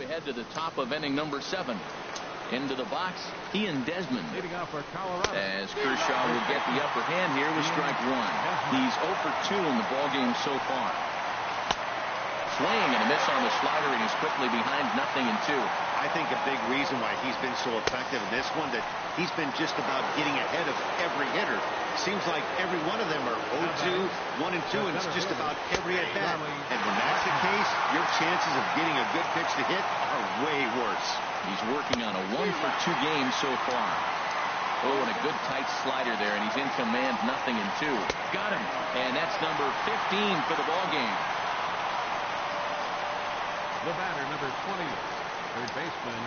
A: Ahead to the top of inning number 7. Into the box, Ian Desmond.
C: Leading off for Colorado.
A: As Kershaw will get the upper hand here with strike 1. He's 0 for 2 in the ballgame so far. Swing and a miss on the slider, and he's quickly behind 0-2.
D: I think a big reason why he's been so effective in this one, that he's been just about getting ahead of every hitter. Seems like every one of them are 0-2, 1-2, and it's just about every at-bat. And when that's the case, your chances of getting a good pitch to hit are way worse.
A: He's working on a 1 for 2 game so far. Oh, and a good tight slider there, and he's in command, 0-2. Got him, and that's number 15 for the ball game.
C: The batter, number 20, third baseman.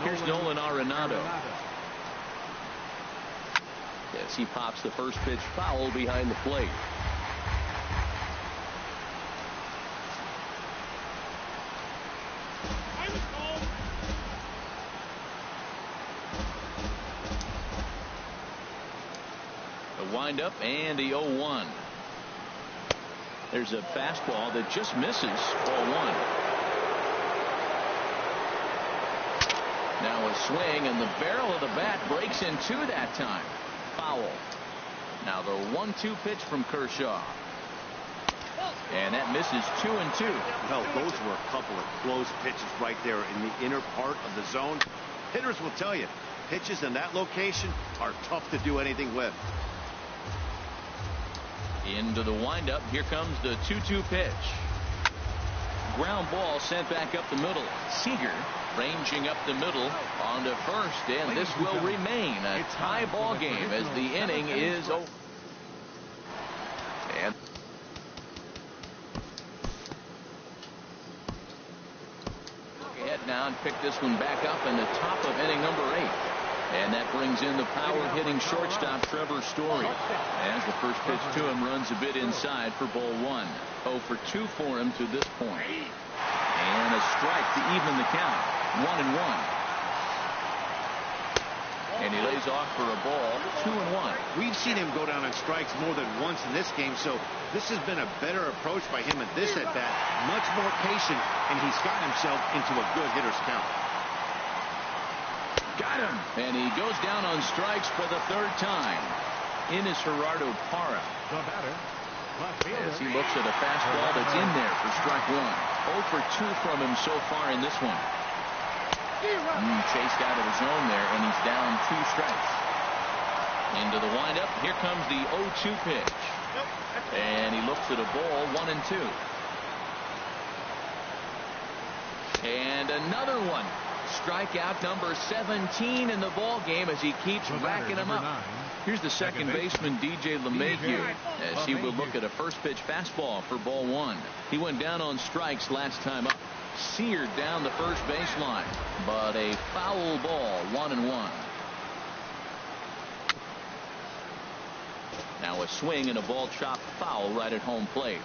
A: Here's Nolan Arenado. As he pops the first pitch foul behind the plate. A windup and the 0-1. There's a fastball that just misses. Ball 1. Now a swing, and the barrel of the bat breaks in 2 that time. Foul. Now the 1-2 pitch from Kershaw. And that misses 2-2.
D: Well, those were a couple of close pitches right there in the inner part of the zone. Hitters will tell you, pitches in that location are tough to do anything with.
A: Into the windup. Here comes the 2-2 pitch. Ground ball sent back up the middle. Seager ranging up the middle onto first, and this will remain a tie ball game as the inning is over. And look ahead now and pick this one back up in the top of inning number 8. And that brings in the power-hitting shortstop Trevor Story. As the first pitch to him runs a bit inside for ball 1. 0 for 2 for him to this point. And a strike to even the count. 1-1. And he lays off for a ball. 2-1.
D: We've seen him go down on strikes more than once in this game, so this has been a better approach by him at this at-bat. Much more patient, and he's got himself into a good hitter's count.
A: Got him. And he goes down on strikes for the 3rd time. In is Gerardo Parra.
C: The batter, left fielder.
A: As he looks at a fastball that's in there for strike 1. 0 for 2 from him so far in this one. Chased out of the zone there, and he's down 2 strikes. Into the windup. Here comes the 0-2 pitch. And he looks at a ball. 1-2. And another one. Strikeout number 17 in the ball game as he keeps racking them up. Here's the second baseman, DJ LeMahieu, as he will look at a first pitch fastball for ball 1. He went down on strikes last time up. Seared down the first baseline, but a foul ball. 1-1. Now a swing and a ball chopped foul right at home plate.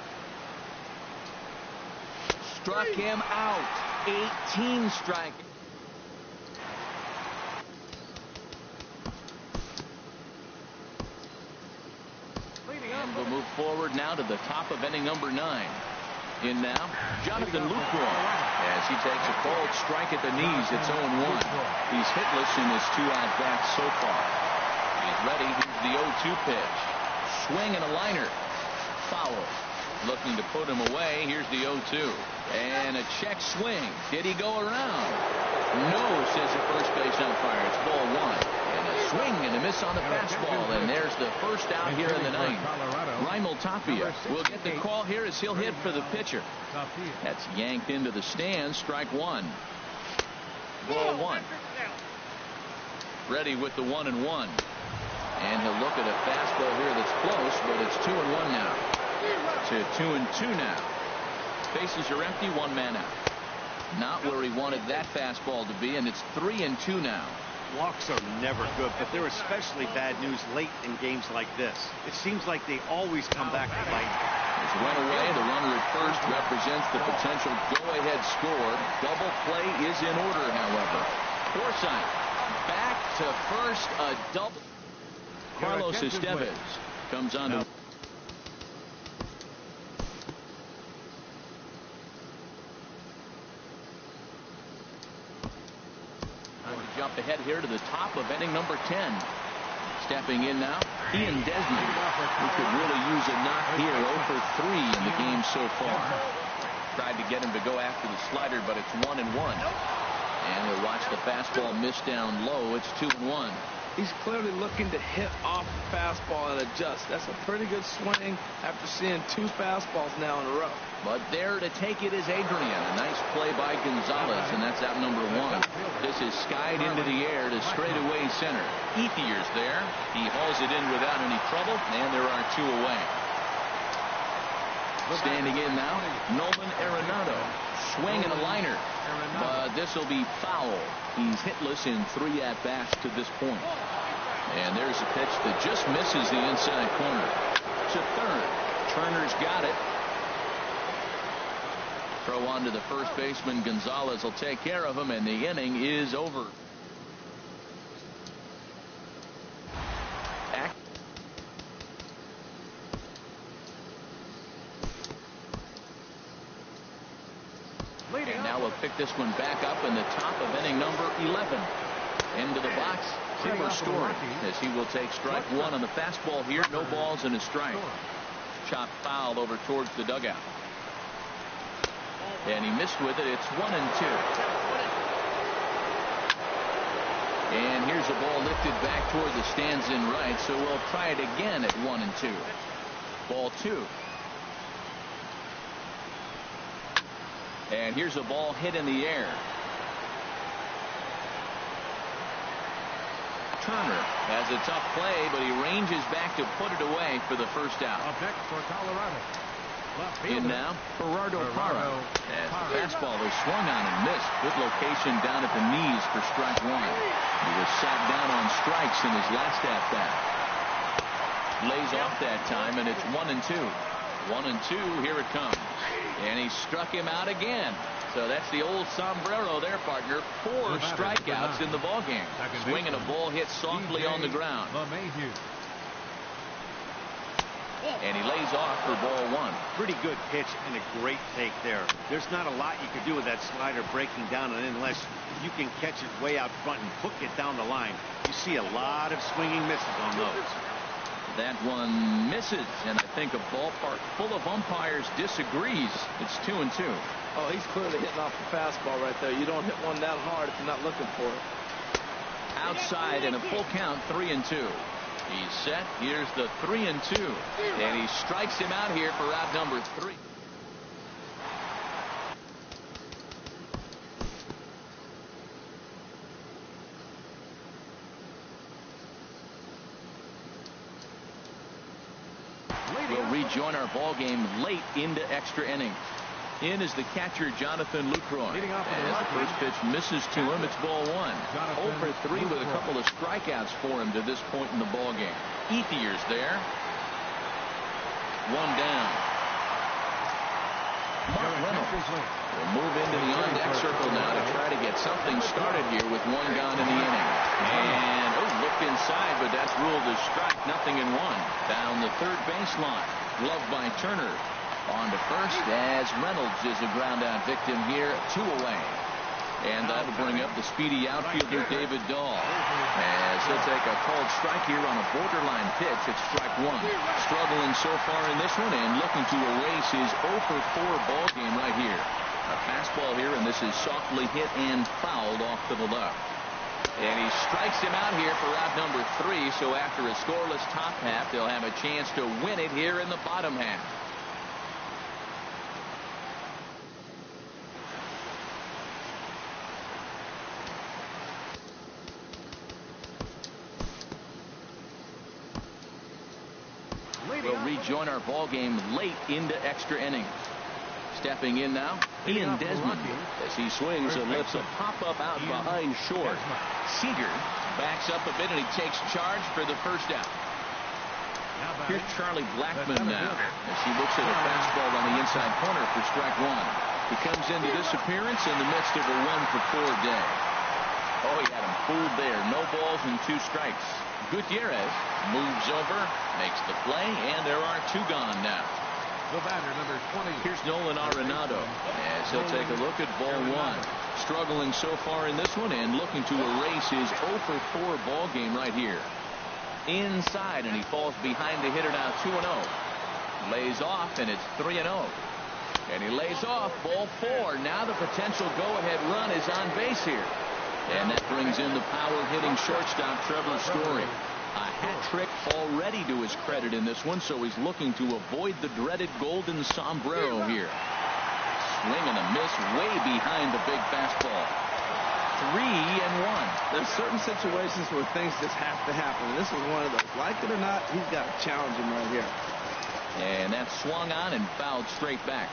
A: Struck him out. 18 strike. And we'll move forward now to the top of inning number 9. In now, Jonathan Lucroy, as he takes a cold strike at the knees. It's 0-1. He's hitless in his 2 at-bats so far. He's ready. Here's the 0-2 pitch. Swing and a liner. Foul. Looking to put him away. Here's the 0-2. And a check swing. Did he go around? No, says the first base umpire. It's ball 1. And a swing and a miss on the fastball. And there's the first out here in the 9th. Raimel Tapia will get the call here as he'll hit for the pitcher. That's yanked into the stands. Strike 1. Ball 1. Ready with the 1-1. And he'll look at a fastball here that's close, but it's 2-1 now. To 2-2 now. Bases are empty, one man out. Not where he wanted that fastball to be, and it's 3-2 now.
D: Walks are never good, but they're especially bad news late in games like this. It seems like they always come back to bite.
A: There's a runaway. The runner at first represents the potential go-ahead score. Double play is in order, however. Forsythe back to first, a double. Carlos Estevez comes on to. Jump ahead here to the top of inning number 10. Stepping in now, Ian Desmond, who could really use a knock here. 0 for 3 in the game so far. Tried to get him to go after the slider, but it's 1-1. And he'll watch the fastball miss down low. It's 2-1.
B: He's clearly looking to hit off the fastball and adjust. That's a pretty good swing after seeing 2 fastballs now in a row.
A: But there to take it is Adrian. A nice play by Gonzalez, and that's out number 1. This is skied into the air to straightaway center. Ethier's there. He hauls it in without any trouble, and there are 2 away. Standing in now, Nolan Arenado. Swing and a liner, but this will be foul. He's hitless in 3 at-bats to this point. And there's a pitch that just misses the inside corner. To third. Turner's got it. Throw on to the first baseman. Gonzalez will take care of him, and the inning is over. And now we'll pick this one back up in the top of inning number 11. Into the box, Trevor Story, as he will take strike 1 on the fastball here. No balls and a strike. Chopped foul over towards the dugout. And he missed with it. It's 1-2. And here's a ball lifted back toward the stands in right, so we'll try it again at 1-2. Ball 2. And here's a ball hit in the air. Turner has a tough play, but he ranges back to put it away for the first out.
C: Up next for Colorado.
A: In now, Gerardo Parra. As the fastball is swung on and missed. Good location down at the knees for strike 1. He was sat down on strikes in his last at-bat. Lays off that time, and it's 1-2. 1-2, here it comes. And he struck him out again. So that's the old sombrero there, partner. 4 strikeouts in the ballgame. Swinging a ball hit softly on the ground. And he lays off for ball 1.
D: Pretty good pitch and a great take there. There's not a lot you can do with that slider breaking down, and unless you can catch it way out front and hook it down the line. You see a lot of swinging misses on those.
A: That one misses, and I think a ballpark full of umpires disagrees. It's 2-2.
B: Oh, he's clearly hitting off the fastball right there. You don't hit one that hard if you're not looking for it.
A: Outside and a full count, 3-2. He's set. Here's the 3-2. And he strikes him out here for out number 3. We'll rejoin our ball game late into extra innings. In is the catcher, Jonathan Lucroy. As the first pitch misses to him, it's ball 1. 0 for 3 with a couple of strikeouts for him to this point in the ball game. Ethier's there. 1 down. Mark Reynolds will move into the on-deck circle now to try to get something started here with 1 gone in the inning. And looked inside, but that's ruled a strike. 0-1. Down the third baseline. Gloved by Turner. On to first as Reynolds is a ground out victim here. 2 away. And that'll bring up the speedy outfielder David Dahl, as he'll take a called strike here on a borderline pitch. It's strike 1. Struggling so far in this one and looking to erase his 0 for 4 ball game right here. A fastball here, and this is softly hit and fouled off to the left. And he strikes him out here for out number 3. So after a scoreless top half, they'll have a chance to win it here in the bottom half. We'll rejoin our ball game late into extra innings. Stepping in now, Ian Desmond, as he swings and lifts a pop-up out behind short. Seager backs up a bit, and he takes charge for the first out. Here's Charlie Blackmon now, as he looks at a fastball on the inside corner for strike one. He comes into this appearance in the midst of a 1-for-4 day. Oh, he had him fooled there. No balls and 2 strikes. Gutierrez moves over, makes the play, and there are 2 gone now.
C: The batter, number 20.
A: Here's Nolan Arenado as he'll take a look at ball 1. Struggling so far in this one and looking to erase his 0-for-4 ball game right here. Inside, and he falls behind the hitter now 2-0. Lays off, and it's 3-0. And he lays off, ball 4. Now the potential go-ahead run is on base here. And that brings in the power-hitting shortstop Trevor Story. A hat trick already to his credit in this one, so he's looking to avoid the dreaded golden sombrero here. Swing and a miss way behind the big fastball. 3-1.
B: There's certain situations where things just have to happen. This is one of those. Like it or not, he's got to challenge him right here.
A: And that swung on and fouled straight back.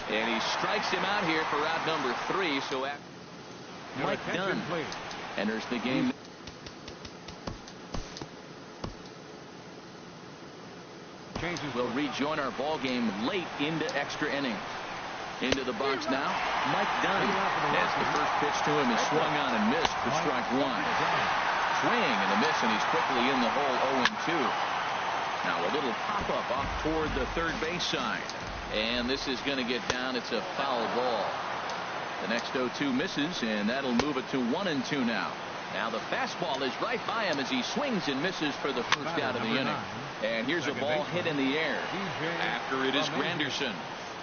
A: And he strikes him out here for out number 3. So Mike Dunn enters the game. We'll rejoin our ball game late into extra innings. Into the box now, Mike Dunn. As the first pitch to him is swung on and missed for strike 1. Swing and a miss, and he's quickly in the hole 0-2. Now a little pop-up off toward the third base side. And this is going to get down. It's a foul ball. The next 0-2 misses, and that'll move it to 1-2 now. Now the fastball is right by him as he swings and misses for the first out of the inning. And here's a ball hit in the air. After it is Granderson.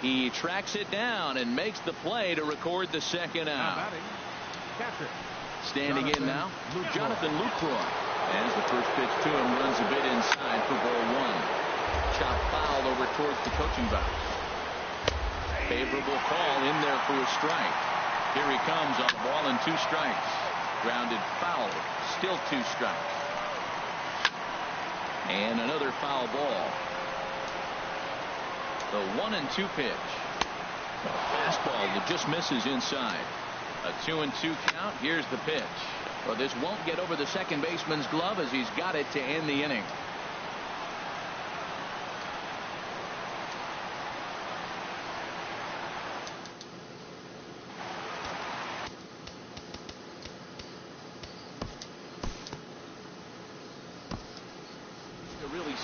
A: He tracks it down and makes the play to record the second out. Standing in now, Jonathan Lucroy. As the first pitch to him runs a bit inside for ball 1. Chop foul over towards the coaching box. Favorable call in there for a strike. Here he comes on the ball and 2 strikes. Grounded foul. Still 2 strikes. And another foul ball. The 1-2 pitch. Fastball that just misses inside. A 2-2 count. Here's the pitch. Well, this won't get over the second baseman's glove as he's got it to end the inning.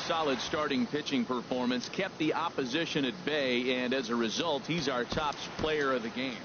A: Solid starting pitching performance, kept the opposition at bay, and as a result, he's our top player of the game.